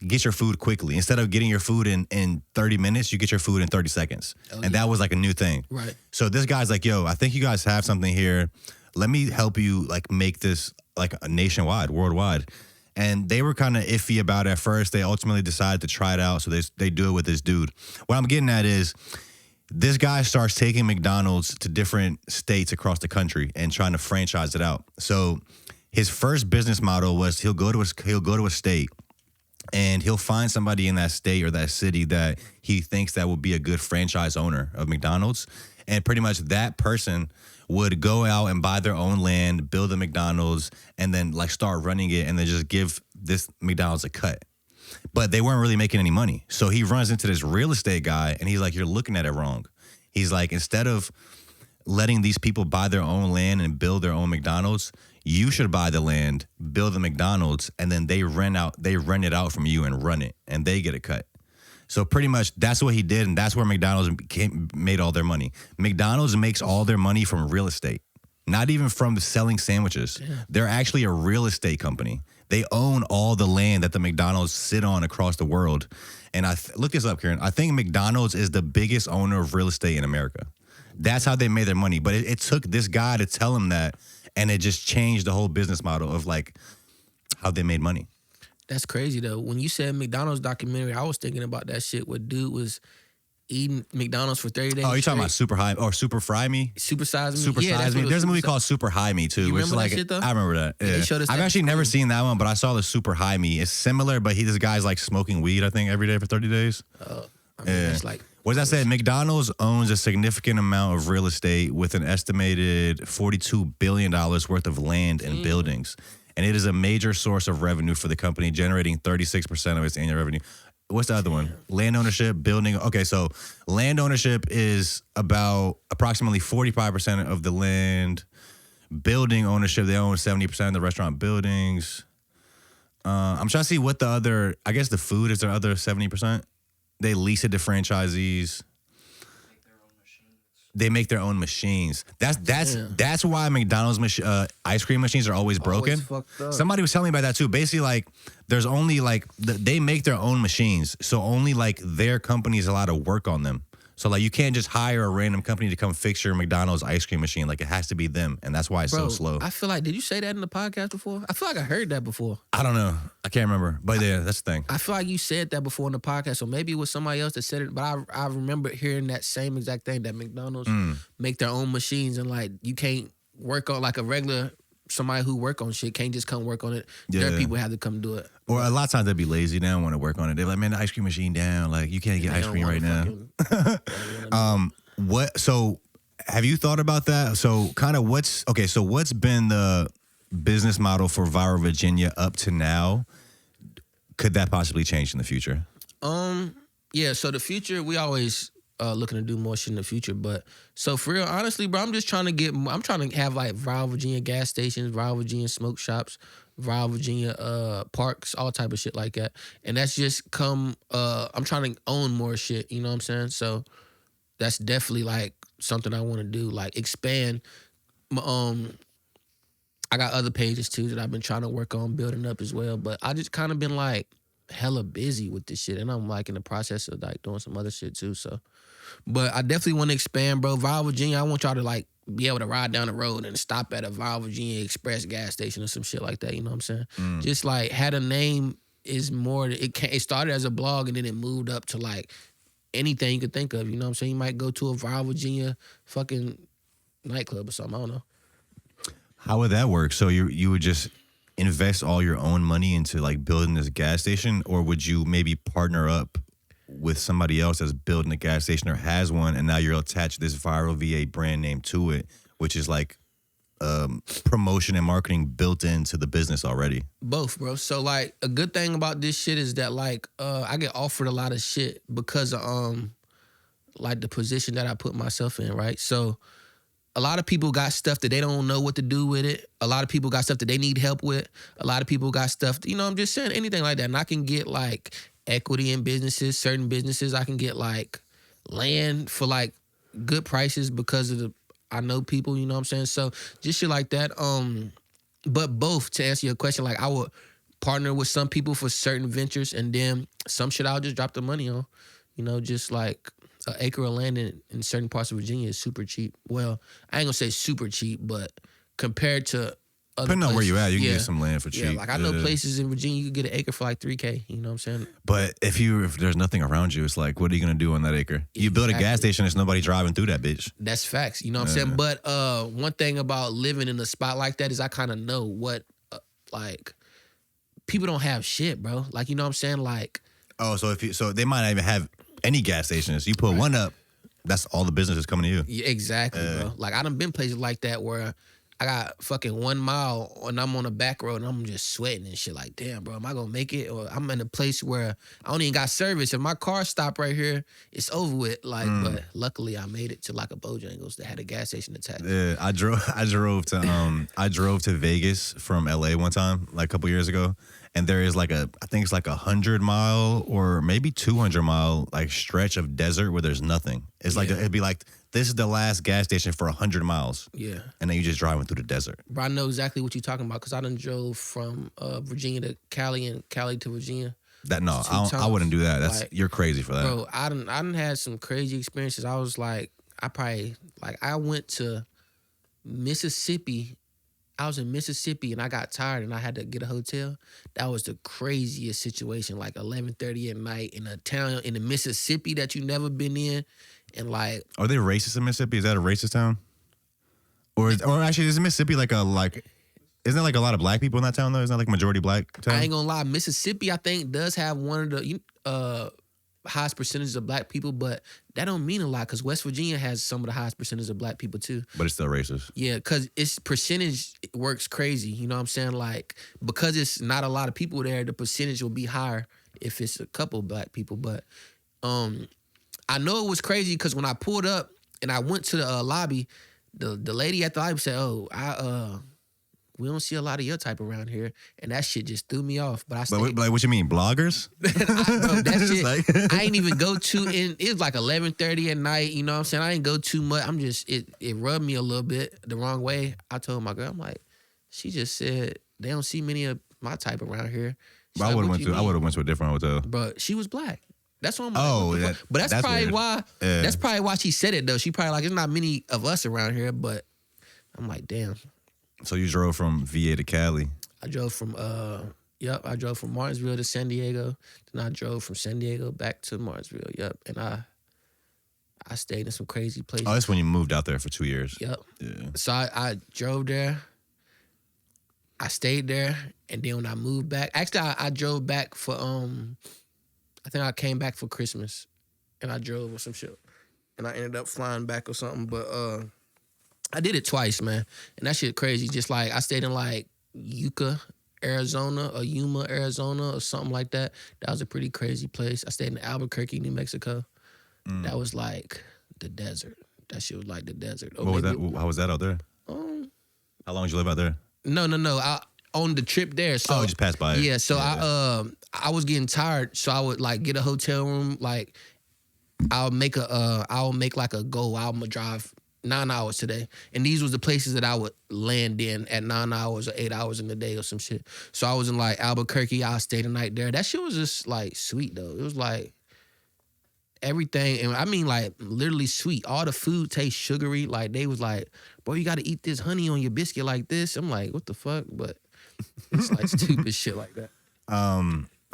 get your food quickly. Instead of getting your food in 30 minutes, you get your food in 30 seconds. And that was like a new thing. Right. So this guy's like, yo, I think you guys have something here. Let me help you like make this like a nationwide, worldwide. And they were kind of iffy about it at first. They ultimately decided to try it out. So they do it with this dude. What I'm getting at is this guy starts taking McDonald's to different states across the country and trying to franchise it out. So his first business model was he'll go to a state, and he'll find somebody in that state or that city that he thinks that will be a good franchise owner of McDonald's. And pretty much that person would go out and buy their own land, build a McDonald's, and then like start running it, and then just give this McDonald's a cut. But they weren't really making any money. So he runs into this real estate guy, and he's like, you're looking at it wrong. He's like, instead of letting these people buy their own land and build their own McDonald's, you should buy the land, build the McDonald's, and then they rent it out from you and run it, and they get a cut. So pretty much that's what he did, and that's where McDonald's made all their money. McDonald's makes all their money from real estate, not even from selling sandwiches. Yeah. They're actually a real estate company. They own all the land that the McDonald's sit on across the world. And look this up, Karen. I think McDonald's is the biggest owner of real estate in America. That's how they made their money. But it took this guy to tell him that, and it just changed the whole business model of like how they made money. That's crazy though. When you said McDonald's documentary, I was thinking about that shit where dude was eating McDonald's for 30 days. Oh, you're talking about Super High or Super Fry Me? Super Size Me. Super Size Me. There's a movie called Super High Me too. You remember like, that shit though? I remember that. Yeah. I've actually never seen that one, but I saw the Super High Me. It's similar, but this guy's like smoking weed, I think, every day for 30 days. It's like, what does that say? McDonald's owns a significant amount of real estate with an estimated $42 billion worth of land and buildings. And it is a major source of revenue for the company, generating 36% of its annual revenue. What's the other one? Land ownership, building. Okay, so land ownership is about approximately 45% of the land. Building ownership, they own 70% of the restaurant buildings. I'm trying to see what the other, I guess the food is their other 70%. They lease it to franchisees. They make their own machines. That's why McDonald's ice cream machines are always broken. Somebody was telling me about that too. Basically, like there's only like they make their own machines, so only like their company is allowed to work on them. So like you can't just hire a random company to come fix your McDonald's ice cream machine. Like it has to be them, and that's why it's so slow. I feel like, did you say that in the podcast before? I feel like I heard that before. I don't know. I can't remember. But yeah, that's the thing. I feel like you said that before in the podcast, so maybe it was somebody else that said it. But I remember hearing that same exact thing, that McDonald's make their own machines, and like you can't work on like a regular somebody who work on shit can't just come work on it. Yeah. Their people have to come do it. Or a lot of times they'd be lazy. They don't want to work on it. They're like, man, the ice cream machine down. Like you can't get ice cream right now. So have you thought about that? So kind of what's been the business model for Viral Virginia up to now? Could that possibly change in the future? Yeah, so the future, we always looking to do more shit in the future. But so for real, honestly, bro, I'm trying to have like Viral Virginia gas stations, Viral Virginia smoke shops, Viral Virginia parks, all type of shit like that. And that's just I'm trying to own more shit, you know what I'm saying? So that's definitely like something I want to do, like expand. I got other pages too that I've been trying to work on building up as well. But I just kind of been like hella busy with this shit, and I'm like in the process of like doing some other shit too. So, but I definitely want to expand, bro. Viral Virginia, I want y'all to like be able to ride down the road and stop at a Viral Virginia Express gas station or some shit like that. You know what I'm saying? Just like had a name is more. It started as a blog and then it moved up to like anything you could think of. You know what I'm saying? You might go to a Viral Virginia fucking nightclub or something. I don't know. How would that work? So you would just invest all your own money into like building this gas station, or would you maybe partner up with somebody else that's building a gas station or has one, and now you're attached this Viral VA brand name to it, which is like promotion and marketing built into the business already? Both, bro. So like a good thing about this shit is that like I get offered a lot of shit because of like the position that I put myself in, right? So a lot of people got stuff that they don't know what to do with it. A lot of people got stuff that they need help with. A lot of people got stuff, you know, I'm just saying anything like that. And I can get like equity in businesses, certain businesses. I can get like land for like good prices because of I know people, you know what I'm saying? So just shit like that. But both, to answer your question, like I would partner with some people for certain ventures, and then some shit I'll just drop the money on. You know, just like an acre of land in certain parts of Virginia is super cheap. Well, I ain't gonna say super cheap, but compared to other depending on where you at, you can yeah, get some land for cheap. Yeah, like I know places in Virginia you could get an acre for like $3,000. You know what I'm saying? But if there's nothing around you, it's like, what are you gonna do on that acre? You build a gas station, there's nobody driving through that bitch. That's facts. You know what I'm saying? But one thing about living in a spot like that is I kind of know what like people don't have shit, bro. Like you know what I'm saying? Like so they might not even have any gas stations. You put one up, that's all the business is coming to you. Yeah, exactly, bro. Like I done been places like that where I got fucking 1 mile and I'm on a back road and I'm just sweating and shit. Like, damn, bro, am I gonna make it? Or I'm in a place where I don't even got service. If my car stop right here, it's over with. Like, but luckily I made it to like a Bojangles that had a gas station attached. Yeah, I drove to Vegas from LA one time, like a couple years ago. And there is like I think it's like 100-mile or maybe 200-mile like stretch of desert where there's nothing. It's like it'd be like, this is the last gas station for 100 miles. Yeah. And then you just driving through the desert. Bro, I know exactly what you're talking about because I done drove from Virginia to Cali and Cali to Virginia. I wouldn't do that. That's like, you're crazy for that. Bro, I done had some crazy experiences. I was like, I went to Mississippi. I was in Mississippi and I got tired and I had to get a hotel. That was the craziest situation, like 11:30 at night in a town in the Mississippi that you never been in. And like, are they racist in Mississippi? Is that a racist town? Or actually, is Mississippi isn't there like a lot of black people in that town though? Isn't that like majority black town? I ain't gonna lie, Mississippi I think does have one of the highest percentages of black people, but that don't mean a lot because West Virginia has some of the highest percentage of black people too. But it's still racist. Yeah, because its percentage works crazy. You know what I'm saying? Like, because it's not a lot of people there, the percentage will be higher if it's a couple of black people. But I know it was crazy because when I pulled up and I went to the lobby, the lady at the lobby said, we don't see a lot of your type around here. And that shit just threw me off. But like, what you mean, bloggers? Bro, that shit, I ain't even go too in. It was like 11:30 at night. You know what I'm saying? I ain't go too much. I'm just, it rubbed me a little bit the wrong way. I told my girl, I'm like, she just said, they don't see many of my type around here. But I would have went to a different hotel. But she was black. That's what I'm like. But that's probably weird. Why. Yeah. That's probably why she said it though. She probably like, there's not many of us around here. But I'm like, damn. So you drove from VA to Cali? I drove from I drove from Martinsville to San Diego. Then I drove from San Diego back to Martinsville. Yep. And I stayed in some crazy places. Oh, that's when you moved out there for 2 years. Yep. Yeah. So I drove there. I stayed there, and then when I moved back, actually I drove back for I think I came back for Christmas, and I drove or some shit, and I ended up flying back or something. But I did it twice, man, and that shit crazy. Just like I stayed in like Yuma, Arizona, or something like that. That was a pretty crazy place. I stayed in Albuquerque, New Mexico. That was like the desert. That shit was like the desert. What was that? How was that out there? How long did you live out there? No. I on the trip there. So just passed by. Yeah. So I was getting tired, so I would like get a hotel room like I'll make like a goal. I'm gonna drive 9 hours today, and these was the places that I would land in at 9 hours or 8 hours in the day or some shit. So I was in like Albuquerque. I stayed the night there. That shit was just like sweet though. It was like everything, and I mean like literally sweet. All the food tastes sugary. Like they was like, bro, you got to eat this honey on your biscuit like this. I'm like, what the fuck? But it's like stupid shit like that.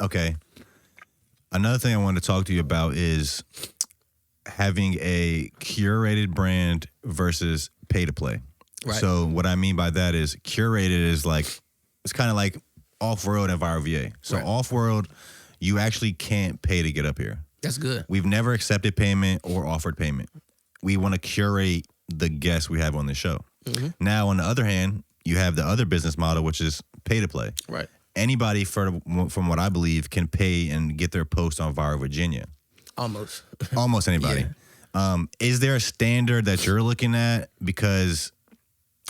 Okay. Another thing I wanted to talk to you about is having a curated brand versus pay to play. Right. So what I mean by that is curated is like, it's kind of like Off-World and ViralVA. So Right. Off-World, you actually can't pay to get up here. That's good. We've never accepted payment or offered payment. We want to curate the guests we have on the show. Mm-hmm. Now, on the other hand, you have the other business model, which is pay to play. Right. Anybody, from what I believe, can pay and get their post on ViralVirginia. Almost. Almost anybody. Yeah. Is there a standard that you're looking at? Because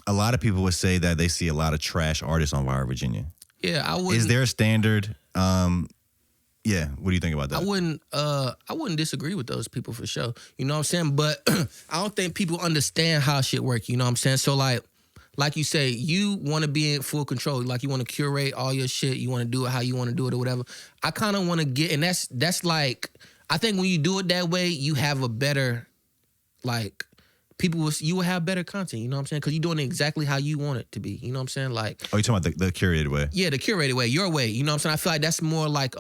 a lot of people would say that they see a lot of trash artists on ViralVirginia. Yeah, I wouldn't. Is there a standard? Yeah. What do you think about that? I wouldn't disagree with those people for sure. You know what I'm saying? But I don't think people understand how shit work. You know what I'm saying? So like you say, you want to be in full control. Like you want to curate all your shit. You want to do it how you want to do it or whatever. I kind of want to get, and that's like, I think when you do it that way, you have a better, like, you will have better content. You know what I'm saying? Because you're doing it exactly how you want it to be. You know what I'm saying? Like, oh, you're talking about the curated way? Yeah, the curated way, your way. You know what I'm saying? I feel like that's more like,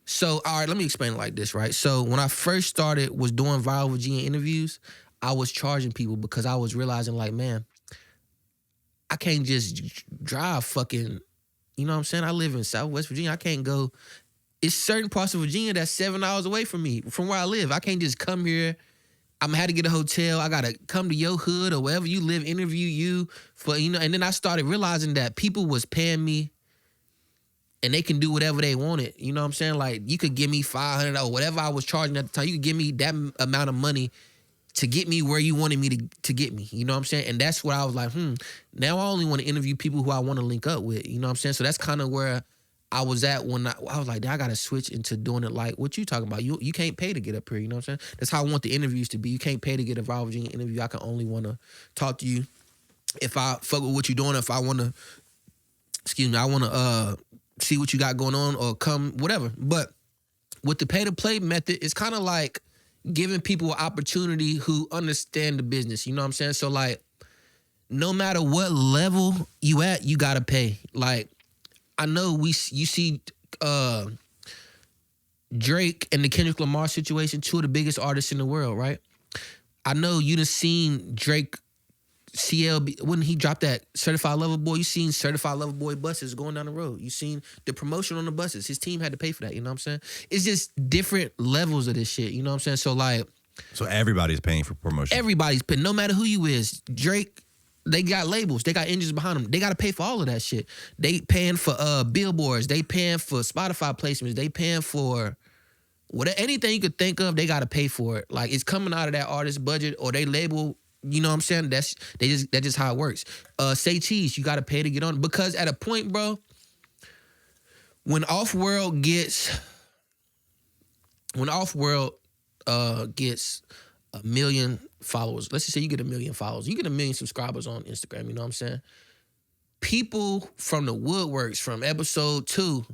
so, all right, let me explain it like this, right? So when I first started was doing ViralVirginia interviews, I was charging people because I was realizing like, man, I can't just drive fucking, you know what I'm saying? I live in Southwest Virginia. I can't go. It's certain parts of Virginia that's 7 hours away from me, from where I live. I can't just come here. I'm gonna have to get a hotel. I gotta come to your hood or wherever you live, interview you for, you know. And then I started realizing that people was paying me and they can do whatever they wanted. You know what I'm saying? Like you could give me $500 or whatever I was charging at the time. You could give me that amount of money to get me where you wanted me to get me. You know what I'm saying? And that's where I was like, now I only want to interview people who I want to link up with. You know what I'm saying? So that's kind of where I was at when I was like, I got to switch into doing it like what you talking about. You can't pay to get up here, you know what I'm saying? That's how I want the interviews to be. You can't pay to get a ViralVirginia interview. I can only want to talk to you if I fuck with what you're doing, if I want to, I want to see what you got going on or come, whatever. But with the pay to play method, it's kind of like giving people an opportunity who understand the business, you know what I'm saying? So like, no matter what level you at, you got to pay. Like, I know you see Drake and the Kendrick Lamar situation, two of the biggest artists in the world, right? I know you done seen Drake CLB, when he dropped that Certified Lover Boy, you seen Certified Lover Boy buses going down the road. You seen the promotion on the buses. His team had to pay for that, you know what I'm saying? It's just different levels of this shit, you know what I'm saying? So like... So everybody's paying for promotion. Everybody's paying, no matter who you is. Drake... They got labels. They got engines behind them. They got to pay for all of that shit. They paying for billboards. They paying for Spotify placements. They paying for anything you could think of. They got to pay for it. Like it's coming out of that artist budget or they label. You know what I'm saying? That's just how it works. Say Cheese, you got to pay to get on because at a point, bro, when Off-World gets 1 million followers. Let's just say you get 1 million followers. You get 1 million subscribers on Instagram, you know what I'm saying? People from the woodworks, from episode 2,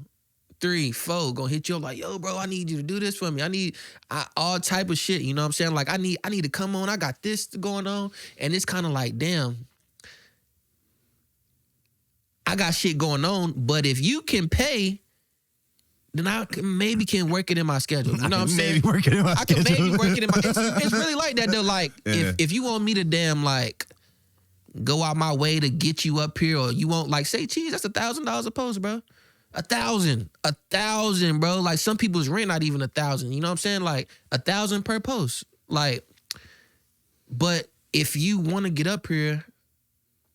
3, 4, gonna hit you up like, yo, bro, I need you to do this for me. I need all type of shit, you know what I'm saying? Like, I need to come on. I got this going on. And it's kind of like, damn, I got shit going on, but if you can pay, then I maybe can work it in my schedule. You know what I'm saying? Maybe work it in my schedule. I can maybe work it in my... It's really like that, though. Like, if you want me to damn, like, go out my way to get you up here or you want, like, Say Cheese, that's $1,000 a post, bro. 1,000, bro. Like, some people's rent not even 1,000. You know what I'm saying? Like, 1,000 per post. Like, but if you want to get up here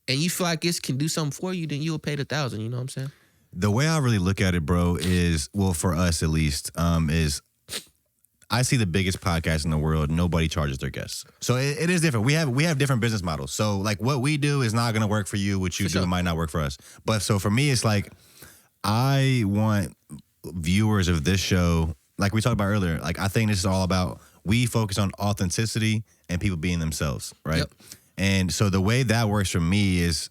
and you feel like this can do something for you, then you'll pay the 1,000. You know what I'm saying? The way I really look at it, bro, is, well, for us at least, is I see the biggest podcast in the world. Nobody charges their guests. So it is different. We have different business models. So like what we do is not going to work for you. What you do might not work for us. But so for me, it's like I want viewers of this show, like we talked about earlier, like I think this is all about, we focus on authenticity and people being themselves, right? Yep. And so the way that works for me is,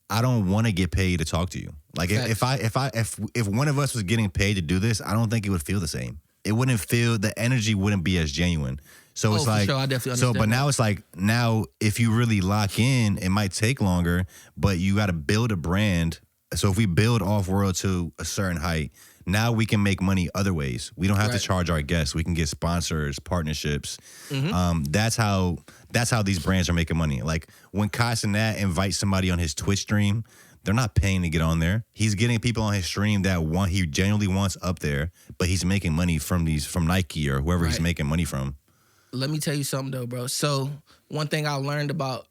I don't want to get paid to talk to you. Like if one of us was getting paid to do this, I don't think it would feel the same. It wouldn't feel, the energy wouldn't be as genuine. So it's like, for sure, I definitely understand. So, but now it's like, now if you really lock in, it might take longer, but you got to build a brand. So if we build Off-World to a certain height, now we can make money other ways. We don't have to charge our guests. We can get sponsors, partnerships. That's how these brands are making money. Like when Casanat invites somebody on his Twitch stream, they're not paying to get on there. He's getting people on his stream that he genuinely wants up there, but he's making money from Nike or whoever he's making money from. Let me tell you something though, bro. So one thing I learned about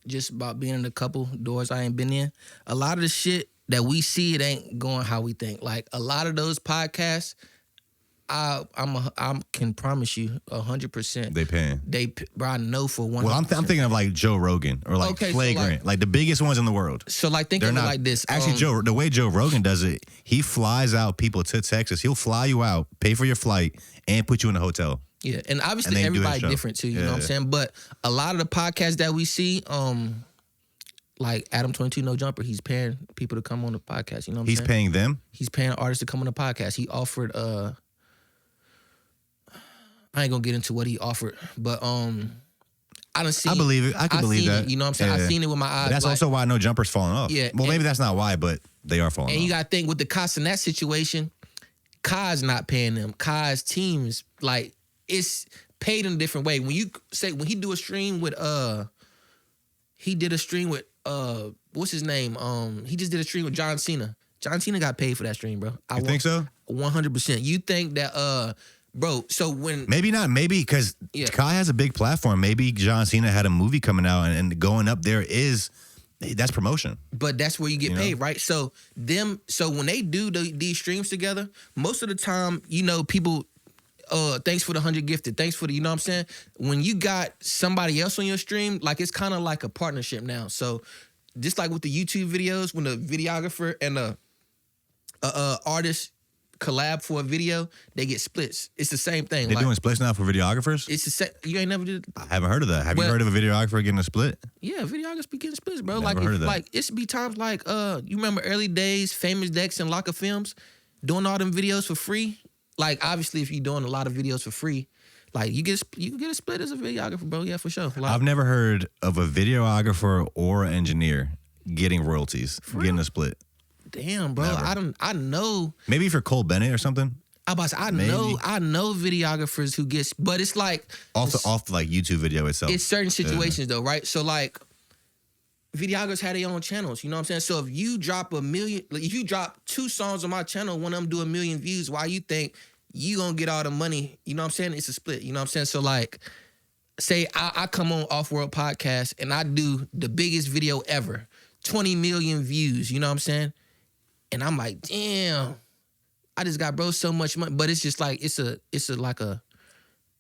being in a couple doors I ain't been in, a lot of the shit that we see, it ain't going how we think. Like a lot of those podcasts, I can promise you 100%. They paying. Bro, I know for 100%. Well, I'm thinking of like Joe Rogan or like Flagrant, like the biggest ones in the world. So like think of it like this. Actually, the way Joe Rogan does it, he flies out people to Texas. He'll fly you out, pay for your flight, and put you in a hotel. Yeah, and obviously everybody different too, you know what I'm saying? But a lot of the podcasts that we see, like Adam 22 No Jumper, he's paying people to come on the podcast, you know what I'm saying? He's paying them? He's paying artists to come on the podcast. He offered, I ain't gonna get into what he offered, but I done seen. I believe it. I can believe that. It, you know what I'm saying? Yeah. I seen it with my eyes. But that's also why No Jumper's falling off. Yeah. Well, maybe that's not why, but they are falling off. And you gotta think with the Casanat situation, Kai's not paying them. Kai's teams, like, it's paid in a different way. When he do a stream with he did a stream with what's his name? He just did a stream with John Cena. John Cena got paid for that stream, bro. You think so? 100%. You think that bro, so when maybe not, maybe because Kai has a big platform. Maybe John Cena had a movie coming out and going up there that's promotion. But that's where you get paid, right? So when they do these streams together, most of the time, you know, people thanks for the 100 gifted. Thanks for the, you know what I'm saying? When you got somebody else on your stream, like it's kind of like a partnership now. So just like with the YouTube videos, when the videographer and the artist collab for a video, they get splits. It's the same thing. They're doing splits now for videographers? It's the same. You ain't never did. I haven't heard of that. Have you heard of a videographer getting a split? Yeah, videographers be getting splits, bro. Never heard of that. Like it's be times like you remember early days, Famous Dex and Locker Films doing all them videos for free. Like obviously, if you're doing a lot of videos for free, like you can get a split as a videographer, bro. Yeah, for sure. Like, I've never heard of a videographer or an engineer getting royalties, getting a split. Damn, bro. Never. I know. Maybe for Cole Bennett or something. I know videographers who get, but it's like off the like YouTube video itself. It's certain situations though, right? So like videographers have their own channels, you know what I'm saying? So if you drop if you drop 2 songs on my channel, one of them do 1 million views, why you think you gonna get all the money? You know what I'm saying? It's a split, you know what I'm saying? So like, say I come on Off-World Podcast and I do the biggest video ever, 20 million views, you know what I'm saying? And I'm like, damn, I just got bro so much money. But it's just like it's like a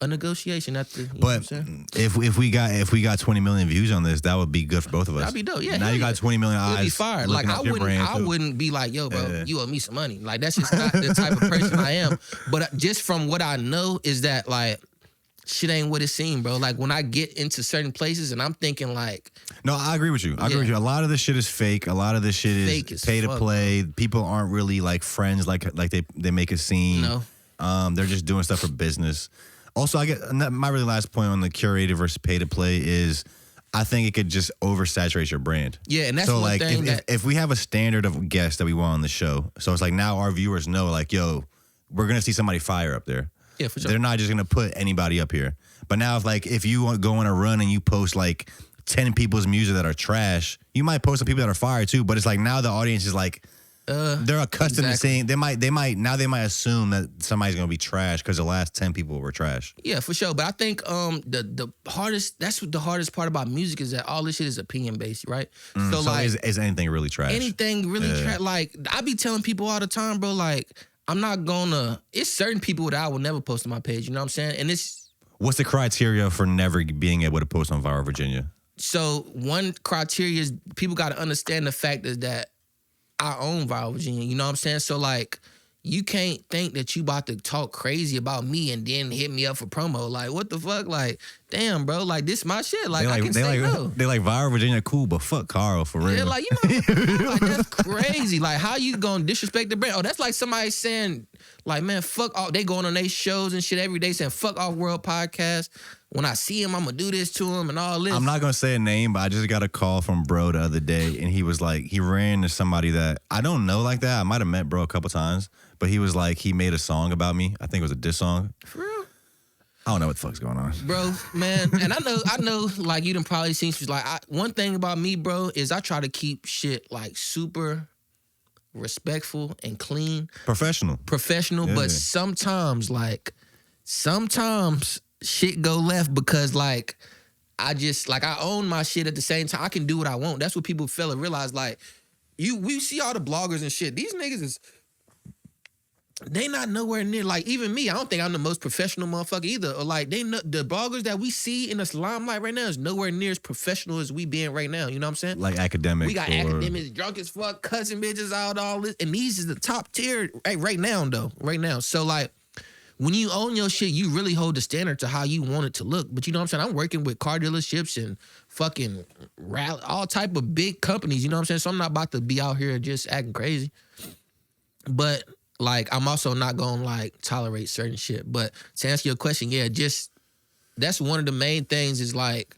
negotiation. But if we got 20 million views on this, that would be good for both of us. That'd be dope. Yeah. Now you got 20 million eyes. It'd be fire. Like I wouldn't be like, yo, bro, you owe me some money. Like that's just not the type of person I am. But just from what I know is that like shit ain't what it seemed, bro. Like when I get into certain places and I'm thinking like, no, I agree with you. I agree with you. A lot of this shit is fake. A lot of this shit is pay to play. People aren't really like friends. Like they make a scene. No. They're just doing stuff for business. Also, my really last point on the curated versus pay to play is, I think it could just oversaturate your brand. Yeah, and that's so one like thing if we have a standard of guests that we want on the show, so it's like now our viewers know like, yo, we're gonna see somebody fire up there. Yeah, for sure. They're not just gonna put anybody up here. But now if you go on a run and you post like 10 people's music that are trash, you might post some people that are fire too. But it's like now the audience is like, they're accustomed to seeing. They might assume that somebody's gonna be trash because the last 10 people were trash. Yeah, for sure. But I think the hardest, that's what the hardest part about music is, that all this shit is opinion based, right? So like, is anything really trash? Anything really trash? Like I be telling people all the time, bro. Like I'm not gonna. It's certain people that I will never post on my page. You know what I'm saying? And what's the criteria for never being able to post on Viral Virginia? So one criteria is people got to understand the fact is that I own Viral Virginia. You know what I'm saying? So like, you can't think that you about to talk crazy about me and then hit me up for promo. Like, what the fuck? Like, damn, bro. Like, this my shit. Like, I can say no. They like ViralVirginia cool, but fuck Carl for real. Yeah, like, you know, like, that's crazy. Like, how you gonna disrespect the brand? Oh, that's like somebody saying, like, man, fuck off. They going on their shows and shit every day saying, fuck off World Podcast. When I see him, I'm gonna do this to him and all this. I'm not gonna say a name, but I just got a call from bro the other day, and he was like, he ran to somebody that I don't know like that. I might have met bro a couple times, but he was like, he made a song about me. I think it was a diss song. For real? I don't know what the fuck's going on, bro, man. And I know, like, you done probably seen she's like, one thing about me, bro, is I try to keep shit like super respectful and clean, professional, yeah. But sometimes shit go left because like I own my shit at the same time. I can do what I want. That's what people fail to realize. Like, we see all the bloggers and shit. These niggas is, they not nowhere near, like, even me. I don't think I'm the most professional motherfucker either. Or like, the bloggers that we see in this limelight right now is nowhere near as professional as we being right now. You know what I'm saying? Like academics. We got academics drunk as fuck, cussing bitches out, all this. And these is the top tier right now, though. Right now. So like, when you own your shit, you really hold the standard to how you want it to look. But you know what I'm saying? I'm working with car dealerships and fucking all type of big companies. You know what I'm saying? So I'm not about to be out here just acting crazy. But like, I'm also not gonna like tolerate certain shit. But to answer your question, yeah, just that's one of the main things is like,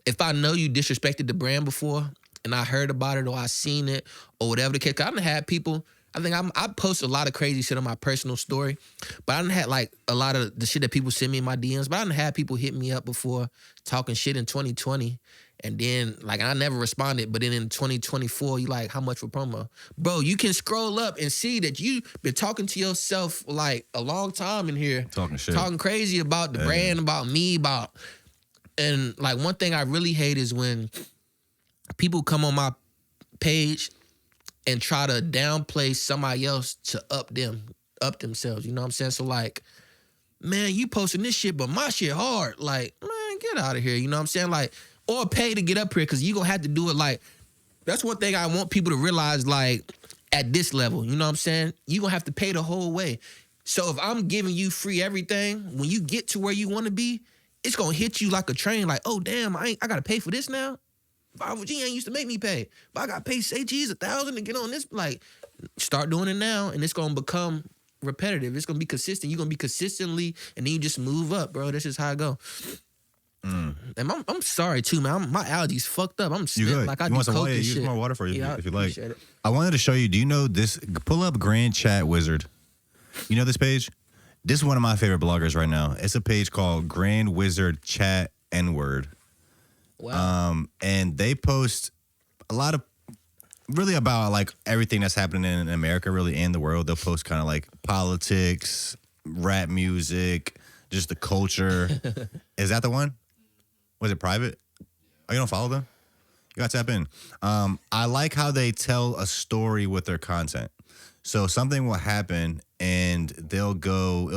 if I know you disrespected the brand before and I heard about it or I seen it or whatever the case, 'cause I done had people. I think I post a lot of crazy shit on my personal story, but I done had like a lot of the shit that people send me in my DMs. But I done had people hit me up before talking shit in 2020, and then like I never responded. But then in 2024, you like, how much for promo, bro? You can scroll up and see that you been talking to yourself like a long time in here, talking shit, talking crazy about the brand, about me, and like one thing I really hate is when people come on my page and try to downplay somebody else to up themselves. You know what I'm saying? So like, man, you posting this shit, but my shit hard. Like, man, get out of here. You know what I'm saying? Like, or pay to get up here because you gonna have to do it. Like, that's one thing I want people to realize, like, at this level, you know what I'm saying? You gonna have to pay the whole way. So if I'm giving you free everything, when you get to where you wanna be, it's gonna hit you like a train, like, oh damn, I gotta pay for this now? Virginia ain't used to make me pay, but I got to pay, say, geez, $1,000 to get on this. Like, start doing it now, and it's going to become repetitive. It's going to be consistent. You're going to be consistently, and then you just move up, bro. That's just how I go. And I'm sorry, too, man. My allergies fucked up. I'm spit like I do coke and shit. Use more water for you if you like. It. I wanted to show you, do you know this? Pull up Grand Chat Wizard. You know this page? This is one of my favorite bloggers right now. It's a page called Grand Wizard Chat N-Word. Wow. And they post a lot of really about like everything that's happening in America, really, and the world. They'll post kind of like politics, rap music, just the culture. Is that the one? Was it private? Oh, you don't follow them? You got to tap in. I like how they tell a story with their content. So something will happen and it'll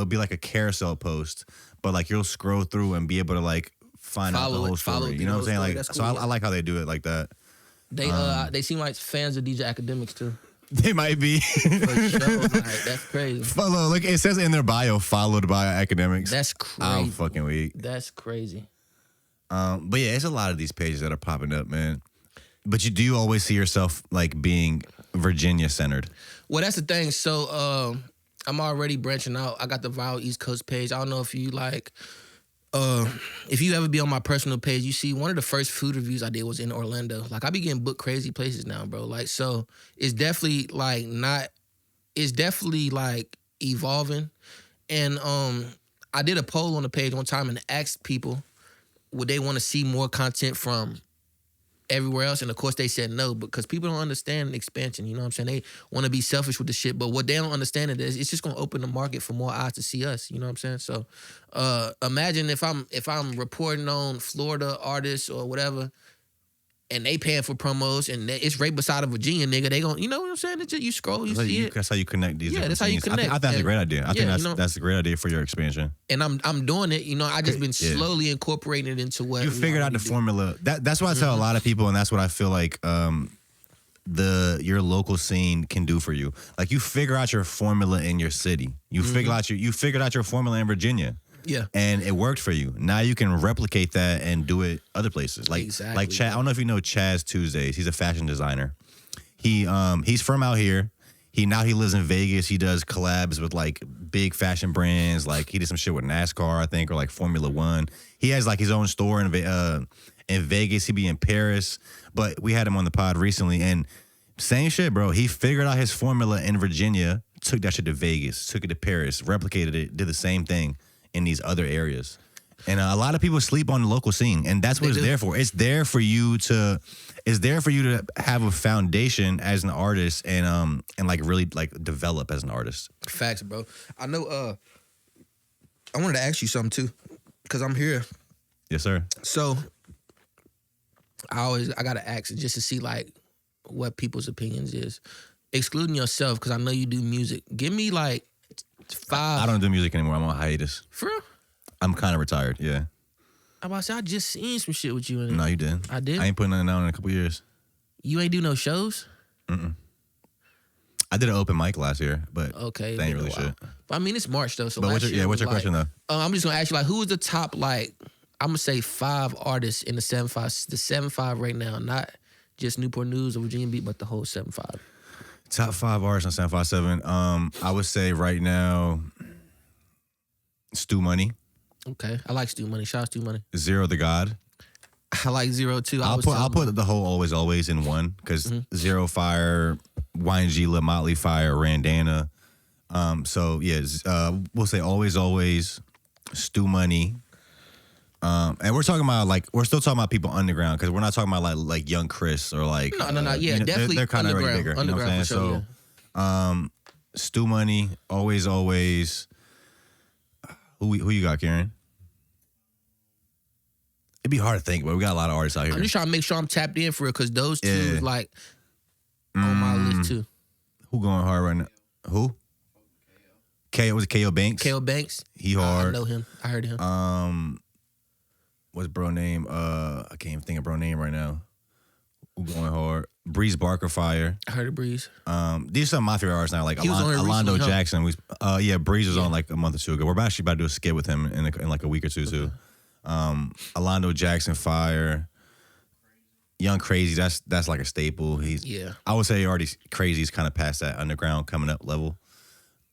be like a carousel post, but like you'll scroll through and be able to like find out the whole story. You know what I'm saying? Like, cool, so I like how they do it like that. They seem like fans of DJ Academics too. They might be. For sure. Like, that's crazy. Follow. Look, it says in their bio, followed by Academics. That's crazy. I'm fucking weak. That's crazy. But yeah, it's a lot of these pages that are popping up, man. But do you always see yourself like being Virginia centered? Well, that's the thing. So I'm already branching out. I got the Viral East Coast page. I don't know if you like. If you ever be on my personal page, you see one of the first food reviews I did was in Orlando. Like, I be getting booked crazy places now, bro. Like, so it's definitely like evolving. And I did a poll on the page one time and asked people would they want to see more content from everywhere else, and of course they said no, because people don't understand expansion. You know what I'm saying? They want to be selfish with the shit, but what they don't understand is it's just gonna open the market for more eyes to see us. You know what I'm saying? So imagine if I'm reporting on Florida artists or whatever, and they paying for promos, and it's right beside a Virginia nigga. They gon', you know what I'm saying? It's just, you scroll, you see it. That's how you connect these. Yeah, that's how you connect. I think that's a great idea. I think that's a great idea for your expansion. And I'm doing it. You know, I just been slowly incorporating it into what you figured out the formula. That's what I tell a lot of people, and that's what I feel like. your local scene can do for you. Like, you figure out your formula in your city. You figured out your formula in Virginia. Yeah. And it worked for you. Now you can replicate that and do it other places. Like Chad, I don't know if you know Chaz Tuesdays. He's a fashion designer. He's from out here. He lives in Vegas. He does collabs with like big fashion brands. Like, he did some shit with NASCAR, I think, or like Formula One. He has like his own store in Vegas. He be in Paris. But we had him on the pod recently, and same shit, bro. He figured out his formula in Virginia, took that shit to Vegas, took it to Paris, replicated it, did the same thing in these other areas. And a lot of people sleep on the local scene, and that's what it's there for. It's there for you to have a foundation as an artist and like really like develop as an artist. Facts, bro. I know. I wanted to ask you something too, because I'm here. Yes, sir. So I gotta ask just to see like what people's opinions is, excluding yourself, because I know you do music. Give me like 5. I don't do music anymore. I'm on hiatus. For real? I'm kind of retired. Yeah. I'm about to say, I just seen some shit with you in it. No, you didn't. I did. I ain't putting nothing out in a couple years. You ain't do no shows? I did an open mic last year, but okay, that ain't really shit. But I mean, it's March though. So but what's your question though? I'm just gonna ask you like, who is the top like? I'm gonna say 5 artists in the 7-5. The 7-5 right now, not just Newport News or Virginia Beat, but the whole 7-5. Top 5 artists on 757. I would say right now, Stu Money. Okay, I like Stu Money. Shout out Stu Money. Zero the God. I like Zero too. I'll put the whole Always in one, because Zero Fire, YNG, Lil Motley Fire, Randana. So yeah, we'll say Always, Stu Money. And we're still talking about people underground, because we're not talking about like Young Chris or like no. Yeah, definitely. They're kind of already bigger. You know what I'm saying? So, Stu Money, Always. Who you got, Karen? It'd be hard to think, but we got a lot of artists out here. I'm just trying to make sure I'm tapped in for it, because those two is like on my list too. Who going hard right now? Who? Was it K.O. Banks? K.O. Banks. He hard. I know him. I heard him. What's bro name? I can't even think of bro name right now. Who going hard? Breeze Barker Fire. I heard of Breeze. These are some of my favorite artists now, like Alondo Jackson. Breeze was on like a month or two ago. We're actually about to do a skit with him in like a week or two too. Alondo Jackson Fire. Young Crazy, that's like a staple. I would say already Crazy's kind of past that underground coming up level.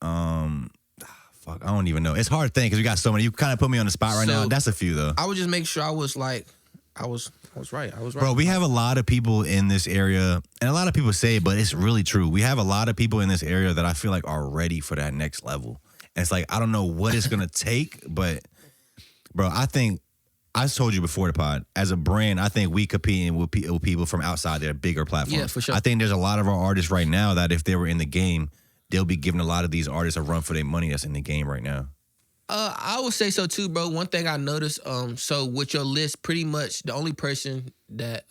Fuck, I don't even know. It's hard to think because we got so many. You kind of put me on the spot right now. That's a few though. I would just make sure I was right. I was right. Bro, we have a lot of people in this area, and a lot of people say it, but it's really true. We have a lot of people in this area that I feel like are ready for that next level. And it's like, I don't know what it's gonna take, but bro, I think I told you before the pod, as a brand, I think we competing with people from outside their bigger platforms. Yeah, for sure. I think there's a lot of our artists right now that if they were in the game, they'll be giving a lot of these artists a run for their money that's in the game right now. I would say so too, bro. One thing I noticed, so with your list, pretty much the only person that,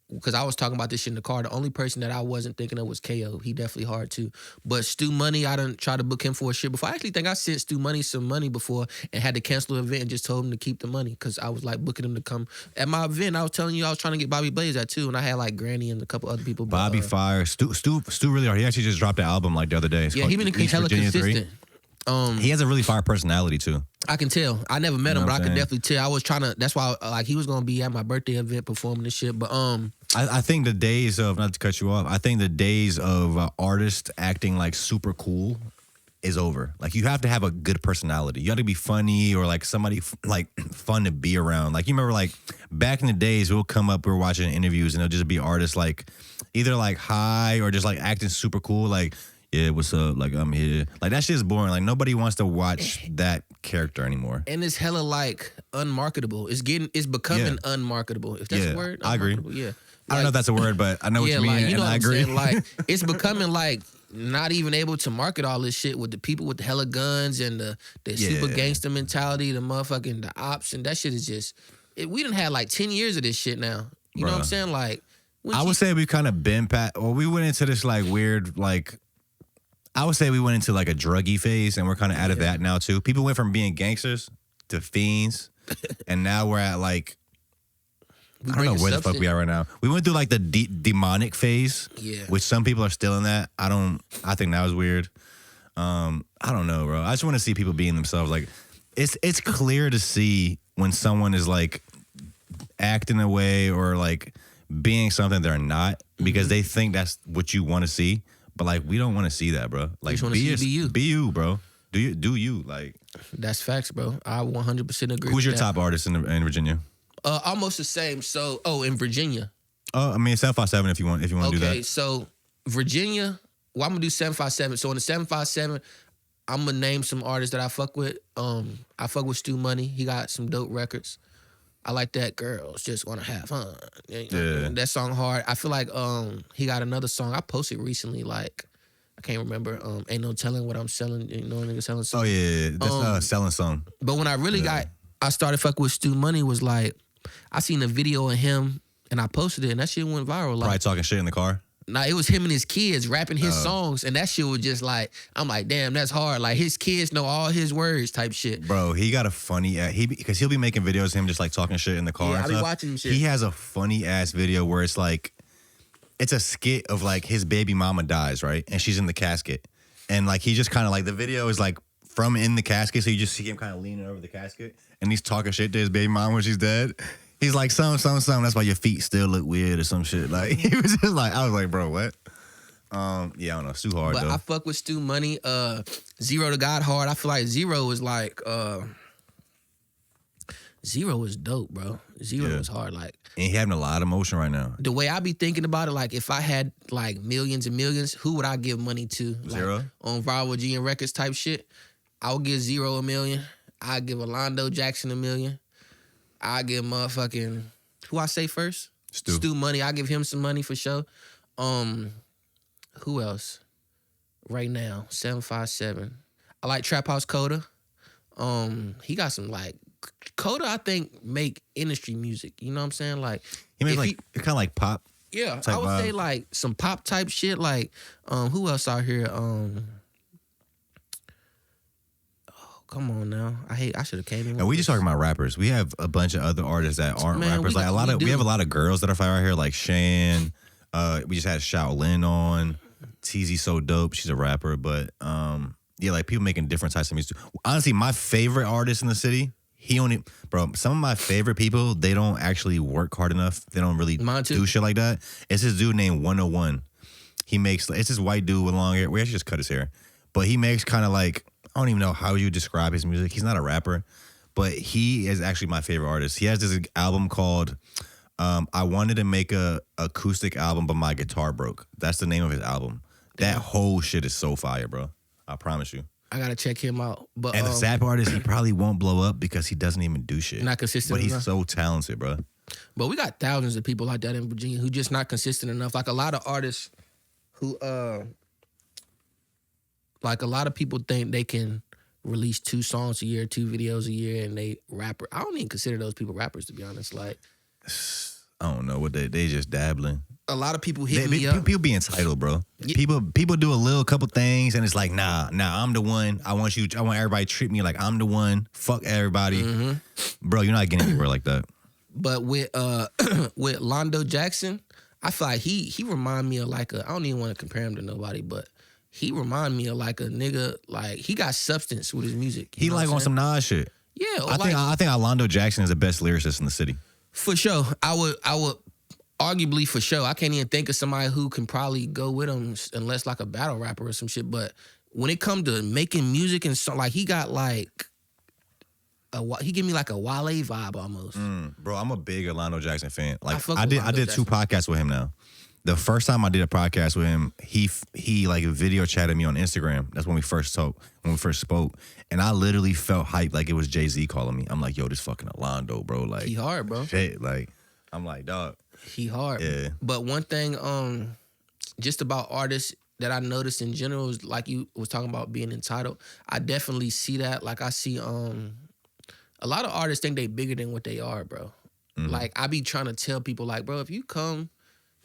because I was talking about this shit in the car, the only person that I wasn't thinking of was KO. He definitely hard too. But Stu Money, I done tried to book him for a shit before. I actually think I sent Stu Money some money before and had to cancel the event and just told him to keep the money, because I was like booking him to come at my event. I was telling you I was trying to get Bobby Blaze at too, and I had like Granny and a couple other people. Bobby Fire, Stu really hard. He actually just dropped an album like the other day. It's he been hella consistent. He has a really fire personality too. I can tell. I never met him, but I can definitely tell. I was trying to. That's why, like, he was gonna be at my birthday event performing this shit. But I think the days of, not to cut you off, I think the days of artists acting like super cool is over. Like, you have to have a good personality. You have to be funny or like somebody like fun to be around. Like, you remember like back in the days, we'll come up, we were watching interviews and it'll just be artists like either like high or just like acting super cool. Like, yeah, what's up? Like, I'm here. Like, that shit's boring. Like, nobody wants to watch that character anymore. And it's hella like unmarketable. It's becoming unmarketable. If that's a word, I agree. Yeah. I don't know if that's a word, but I know what you mean, like, and I agree. Like, it's becoming like not even able to market all this shit with the people with the hella guns and the super gangster mentality, the motherfucking the ops, and that shit is just. We done had like 10 years of this shit now. You know what I'm saying? Like, I would say we kind of been past. Well, we went into this like weird like. I would say we went into like a druggy phase, and we're kind of out of that now too. People went from being gangsters to fiends, and now we're at like I don't know where the fuck we are right now. We went through like the demonic phase, which some people are still in that. I think that was weird. I don't know, bro. I just want to see people being themselves. Like, it's clear to see when someone is like acting a way or like being something they're not because they think that's what you want to see. But like, we don't want to see that, bro. Like, be you, bro. Do you like? That's facts, bro. I 100% agree. Who's your top artist in Virginia? Almost the same. So, in Virginia. Oh, I mean 757 if you want to do that. Okay, so Virginia. Well, I'm gonna do 757. So in the 757, I'm gonna name some artists that I fuck with. I fuck with Stu Money. He got some dope records. I like that. Girls just wanna have fun. Yeah. That song hard. I feel like he got another song I posted recently. Like I can't remember. Ain't no telling what I'm selling. You know, nigga selling song. Oh yeah, that's selling song. But when I really I started fucking with Stu Money was like. I seen a video of him and I posted it and that shit went viral. Like, probably talking shit in the car? Nah, it was him and his kids rapping his songs and that shit was just like, I'm like, damn, that's hard. Like his kids know all his words type shit. Bro, he got a funny, because he'll be making videos of him just like talking shit in the car. Yeah, I be watching him shit. He has a funny ass video where it's like, it's a skit of like his baby mama dies, right? And she's in the casket. And like, he just kind of like, the video is like from in the casket. So you just see him kind of leaning over the casket. And he's talking shit to his baby mom when she's dead. He's like, some. That's why your feet still look weird or some shit. Like, he was just like, I was like, bro, what? Yeah, I don't know. Stu hard, though. I fuck with Stu Money. Zero to God hard. I feel like Zero is like, Zero is dope, bro. Zero is hard. Like, and he having a lot of motion right now. The way I be thinking about it, like, if I had like millions and millions, who would I give money to? Zero? Like, on ViralVirginia Records type shit. I would give Zero $1 million. I'd give Orlando Jackson $1 million. I give motherfucking who I say first? Stu Money. I give him some money for sure. Who else? Right now, 757. I like Trap House Coda. He got some like Coda. I think make industry music. You know what I'm saying? Like he made like kind of like pop. Yeah, I would say like some pop type shit. Like who else out here? Come on now. I should have came in. And we just talking about rappers. We have a bunch of other artists that aren't rappers. Like we have a lot of girls that are fire out here, like Shan. We just had Shaolin on. TZ So Dope. She's a rapper, but yeah, like people making different types of music. Honestly, my favorite artist in the city, some of my favorite people, they don't actually work hard enough. They don't really do shit like that. It's this dude named 101. It's this white dude with long hair. We actually just cut his hair. But he makes kind of like, I don't even know how you describe his music. He's not a rapper, but he is actually my favorite artist. He has this album called I Wanted to Make a Acoustic Album, but My Guitar Broke. That's the name of his album. That whole shit is so fire, bro. I promise you. I gotta check him out. But and the sad part is he probably won't blow up because he doesn't even do shit. Not consistent But he's enough. so talented, bro. But we got thousands of people like that in Virginia who just not consistent enough. Like a lot of artists who like a lot of people think they can release 2 songs a year, 2 videos a year, and they rapper. I don't even consider those people rappers, to be honest. Like, I don't know what they just dabbling. A lot of people hit me up. People be entitled, bro. Yeah. People do a couple things, and it's like, nah, I'm the one. I want everybody to treat me like I'm the one. Fuck everybody, bro. You're not getting anywhere like that. But with with Londo Jackson, I feel like he remind me of like I don't even want to compare him to nobody, but he remind me of like a nigga, like he got substance with his music. He like on some Nas shit. Yeah, I think Orlando Jackson is the best lyricist in the city. For sure. I would arguably for sure. I can't even think of somebody who can probably go with him unless like a battle rapper or some shit. But when it comes to making music and so like he got like he give me like a Wale vibe almost. Bro, I'm a big Orlando Jackson fan. Like I did 2 podcasts with him now. The first time I did a podcast with him, he like video chatted me on Instagram. That's when we first spoke. And I literally felt hyped like it was Jay-Z calling me. I'm like, yo, this fucking Orlando, bro. Like he hard, bro. Shit, like I'm like, dog. He hard. Yeah. But one thing, just about artists that I noticed in general is like you was talking about being entitled. I definitely see that. Like I see a lot of artists think they bigger than what they are, bro. Like I be trying to tell people like, bro, if you come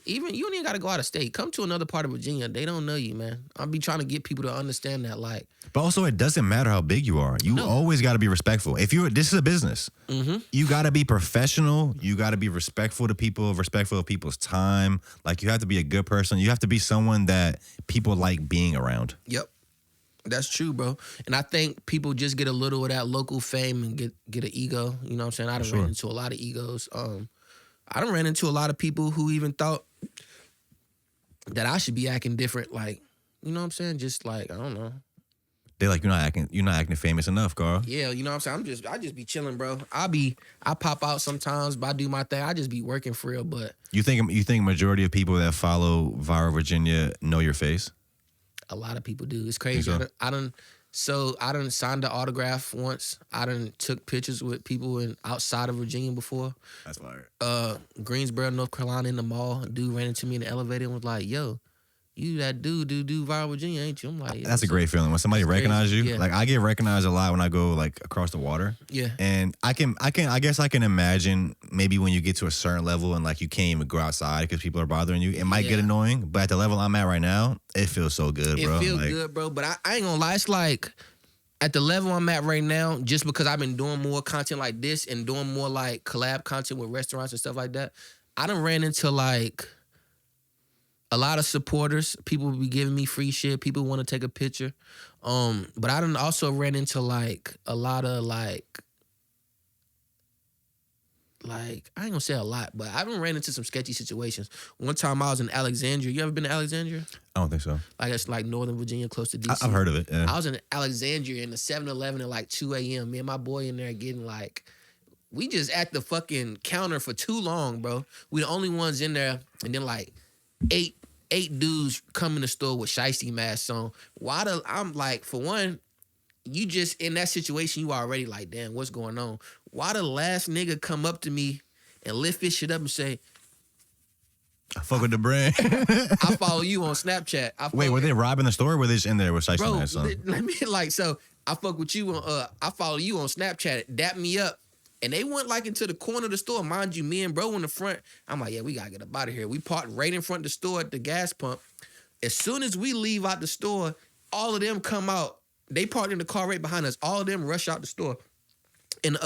Even you don't even got to go out of state. Come to another part of Virginia. They don't know you, man. I'll be trying to get people to understand that. Like, but also, it doesn't matter how big you are. You always got to be respectful. This is a business. You got to be professional. You got to be respectful to people, respectful of people's time. Like, you have to be a good person. You have to be someone that people like being around. Yep. That's true, bro. And I think people just get a little of that local fame and get an ego. You know what I'm saying? I done ran into a lot of egos. I done ran into a lot of people who even thought that I should be acting different. Like, you know what I'm saying? Just like, I don't know. They like, you're not acting famous enough, Carl. Yeah, you know what I'm saying? I just be chilling, bro. I pop out sometimes, but I do my thing. I just be working for real, but you think majority of people that follow Viral Virginia know your face? A lot of people do. It's crazy. I done signed the autograph once. I done took pictures with people outside of Virginia before. That's fire. Greensboro, North Carolina, in the mall. A dude ran into me in the elevator and was like, "Yo, you that dude Viral Virginia, ain't you?" I'm like, yeah, that's a great feeling when somebody recognizes you. Yeah. Like, I get recognized a lot when I go like across the water. Yeah. And I guess I can imagine maybe when you get to a certain level and like you can't even go outside because people are bothering you, it might get annoying. But at the level I'm at right now, it feels so good, bro. It feels good, bro. But I ain't gonna lie, it's like at the level I'm at right now, just because I've been doing more content like this and doing more like collab content with restaurants and stuff like that, I done ran into like a lot of supporters. People be giving me free shit. People want to take a picture. But I done also ran into like a lot of like I ain't gonna say a lot, but I done ran into some sketchy situations. One time I was in Alexandria. You ever been to Alexandria? I don't think so. Like, it's like Northern Virginia, close to DC. I've heard of it. Yeah. I was in Alexandria in the 7-Eleven at like 2 a.m. Me and my boy in there getting like, we just at the fucking counter for too long, bro. We the only ones in there, and then like eight dudes come in the store with shiesty masks on. I'm like, for one, you just in that situation, you already like, damn, what's going on? Why the last nigga come up to me and lift his shit up and say, I fuck with the brand. I follow you on Snapchat. Wait, were they robbing the store or were they just in there with shiesty masks on? Let me so I fuck with you on I follow you on Snapchat. Dap me up. And they went like into the corner of the store. Mind you, me and bro in the front. I'm like, yeah, we gotta get up out of here. We parked right in front of the store at the gas pump. As soon as we leave out the store, all of them come out. They parked in the car right behind us. All of them rush out the store. And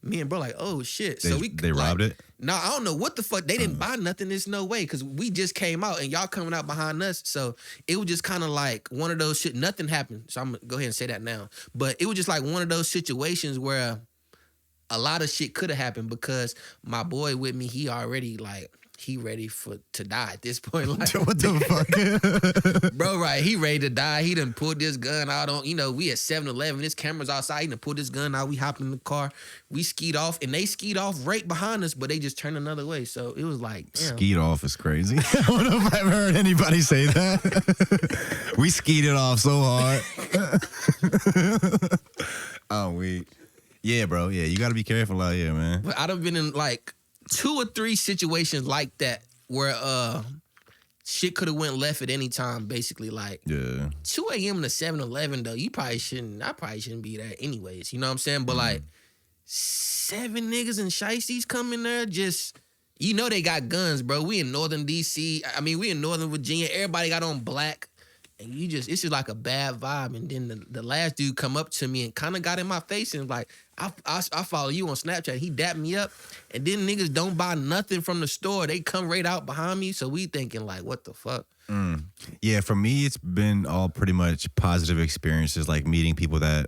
me and bro like, oh shit. They robbed it? Nah, I don't know what the fuck. They didn't buy nothing. There's no way. Cause we just came out and y'all coming out behind us. So it was just kind of like one of those shit. Nothing happened. So I'm gonna go ahead and say that now. But it was just like one of those situations where a lot of shit could have happened because my boy with me, he already like, he ready to die at this point. Like, what the fuck? Bro, right, he ready to die. He done pulled this gun out on, we at 7-Eleven, this camera's outside, he done pulled this gun out, we hopped in the car, we skied off, and they skied off right behind us, but they just turned another way. So it was like, damn. Skied off is crazy. I don't know if I've heard anybody say that. We skied it off so hard. Yeah, bro. Yeah, you got to be careful out here, man. But I done been in like 2 or 3 situations like that where shit could have went left at any time, basically. Like, 2 a.m. to 7-Eleven, though, I probably shouldn't be there anyways. You know what I'm saying? But like 7 niggas and shiesties come in there, just, they got guns, bro. We in Northern DC. We in Northern Virginia. Everybody got on black. And it's just like a bad vibe. And then the last dude come up to me and kind of got in my face and like, I follow you on Snapchat. He dapped me up. And then niggas don't buy nothing from the store. They come right out behind me. So we thinking like, what the fuck? Yeah, for me, it's been all pretty much positive experiences, like meeting people that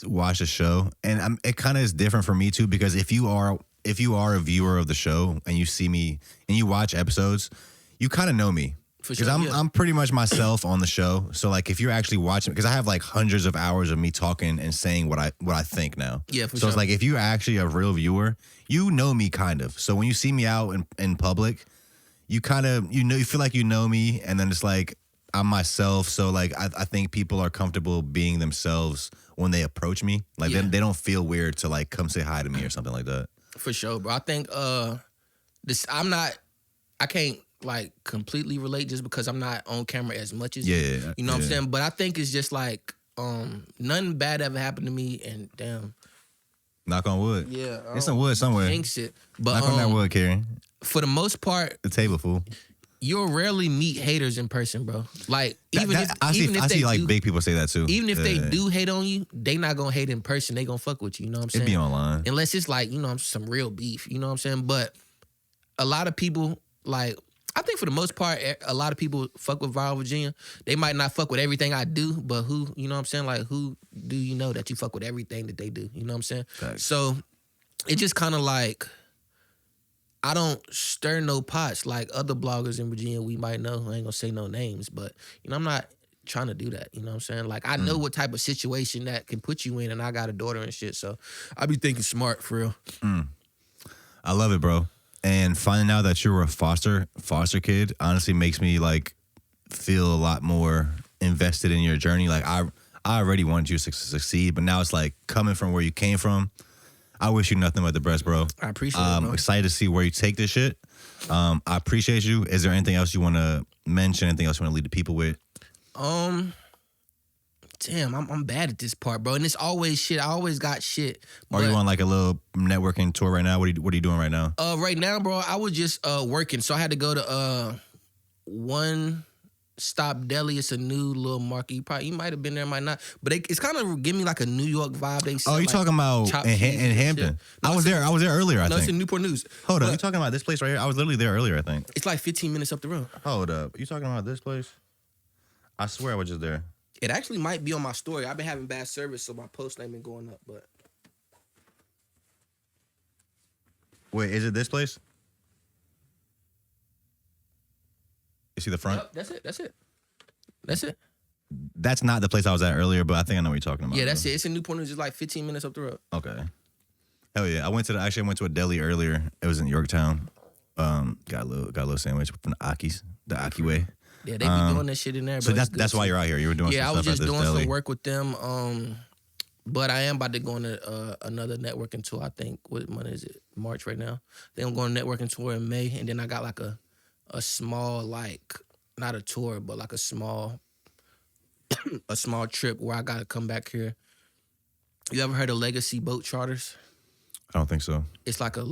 watch the show. And it kind of is different for me too, because if you are a viewer of the show and you see me and you watch episodes, you kind of know me. Because I'm pretty much myself on the show. So like if you're actually watching, because I have like hundreds of hours of me talking and saying what I think now. Yeah, for so sure. It's like if you're actually a real viewer, you know me kind of. So when you see me out in public, you kind of you feel like you know me, and then it's like I'm myself. So like I think people are comfortable being themselves when they approach me. Like they don't feel weird to like come say hi to me or something like that. For sure, bro. I think I can't like completely relate just because I'm not on camera as much as you know what I'm saying? But I think it's just like nothing bad ever happened to me, and damn. Knock on wood. Yeah. It's some wood somewhere. Jinx it. But Knock on that wood, Karen. for the most part, The table, fool. you'll rarely meet haters in person, bro. Like I see like big people say that too. Even if they do hate on you, they not gonna hate in person. They gonna fuck with you. You know what I'm saying? It'd be online. Unless it's like, you know, some real beef. You know what I'm saying? But a lot of people, like, I think for the most part, a lot of people fuck with Viral Virginia. They might not fuck with everything I do, but who, you know what I'm saying? Like, who do you know that you fuck with everything that they do? You know what I'm saying? Thanks. So it just kind of like, I don't stir no pots like other bloggers in Virginia we might know. I ain't gonna say no names, but, you know, I'm not trying to do that. You know what I'm saying? Like, I know what type of situation that can put you in, and I got a daughter and shit, so I be thinking smart for real. I love it, bro. And finding out that you were a foster kid honestly makes me like feel a lot more invested in your journey. Like I already wanted you to succeed, but now it's like coming from where you came from. I wish you nothing but the best, bro. I appreciate it, bro. I'm excited to see where you take this shit. I appreciate you. Is there anything else you want to mention? Anything else you want to lead the people with? Damn, I'm bad at this part, bro. And it's always shit. I always got shit. Are you on like a little networking tour right now? What are you doing right now? Right now, bro, I was just working, so I had to go to One Stop Deli. It's a new little market. You might have been there, might not. But it's kind of giving me like a New York vibe. They sell, you like, talking about in Hampton? No, I was there earlier. I think. It's in Newport News. Hold up, you talking about this place right here? I was literally there earlier. I think It's like 15 minutes up the road. Hold up, you talking about this place? I swear I was just there. It actually might be on my story. I've been having bad service, so my post ain't been going up. But wait, is it this place? You see the front? Yep, that's it. That's not the place I was at earlier, but I think I know what you're talking about. Yeah, that's it. It's in Newport News. It's like 15 minutes up the road. Okay. Hell yeah! I went to a deli earlier. It was in Yorktown. Got a little sandwich from the Aki's, the Aki way. Yeah, they be doing that shit in there. So bro. that's why you're out here. You were doing some I stuff was just at this doing deli. some work with them. But I am about to go on another networking tour. I think what month is it? March right now. Then I'm going on a networking tour in May, and then I got like a small, like, not a tour, but like a small trip where I got to come back here. You ever heard of Legacy Boat Charters? I don't think so. It's like a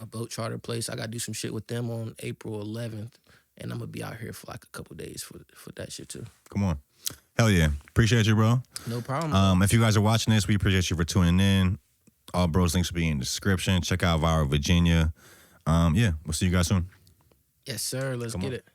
boat charter place. I got to do some shit with them on April 11th. And I'm going to be out here for like a couple days for that shit too. Come on. Hell yeah. Appreciate you, bro. No problem. If you guys are watching this, we appreciate you for tuning in. All bros links will be in the description. Check out Viral Virginia. Yeah, we'll see you guys soon. Yes, sir. Let's get it.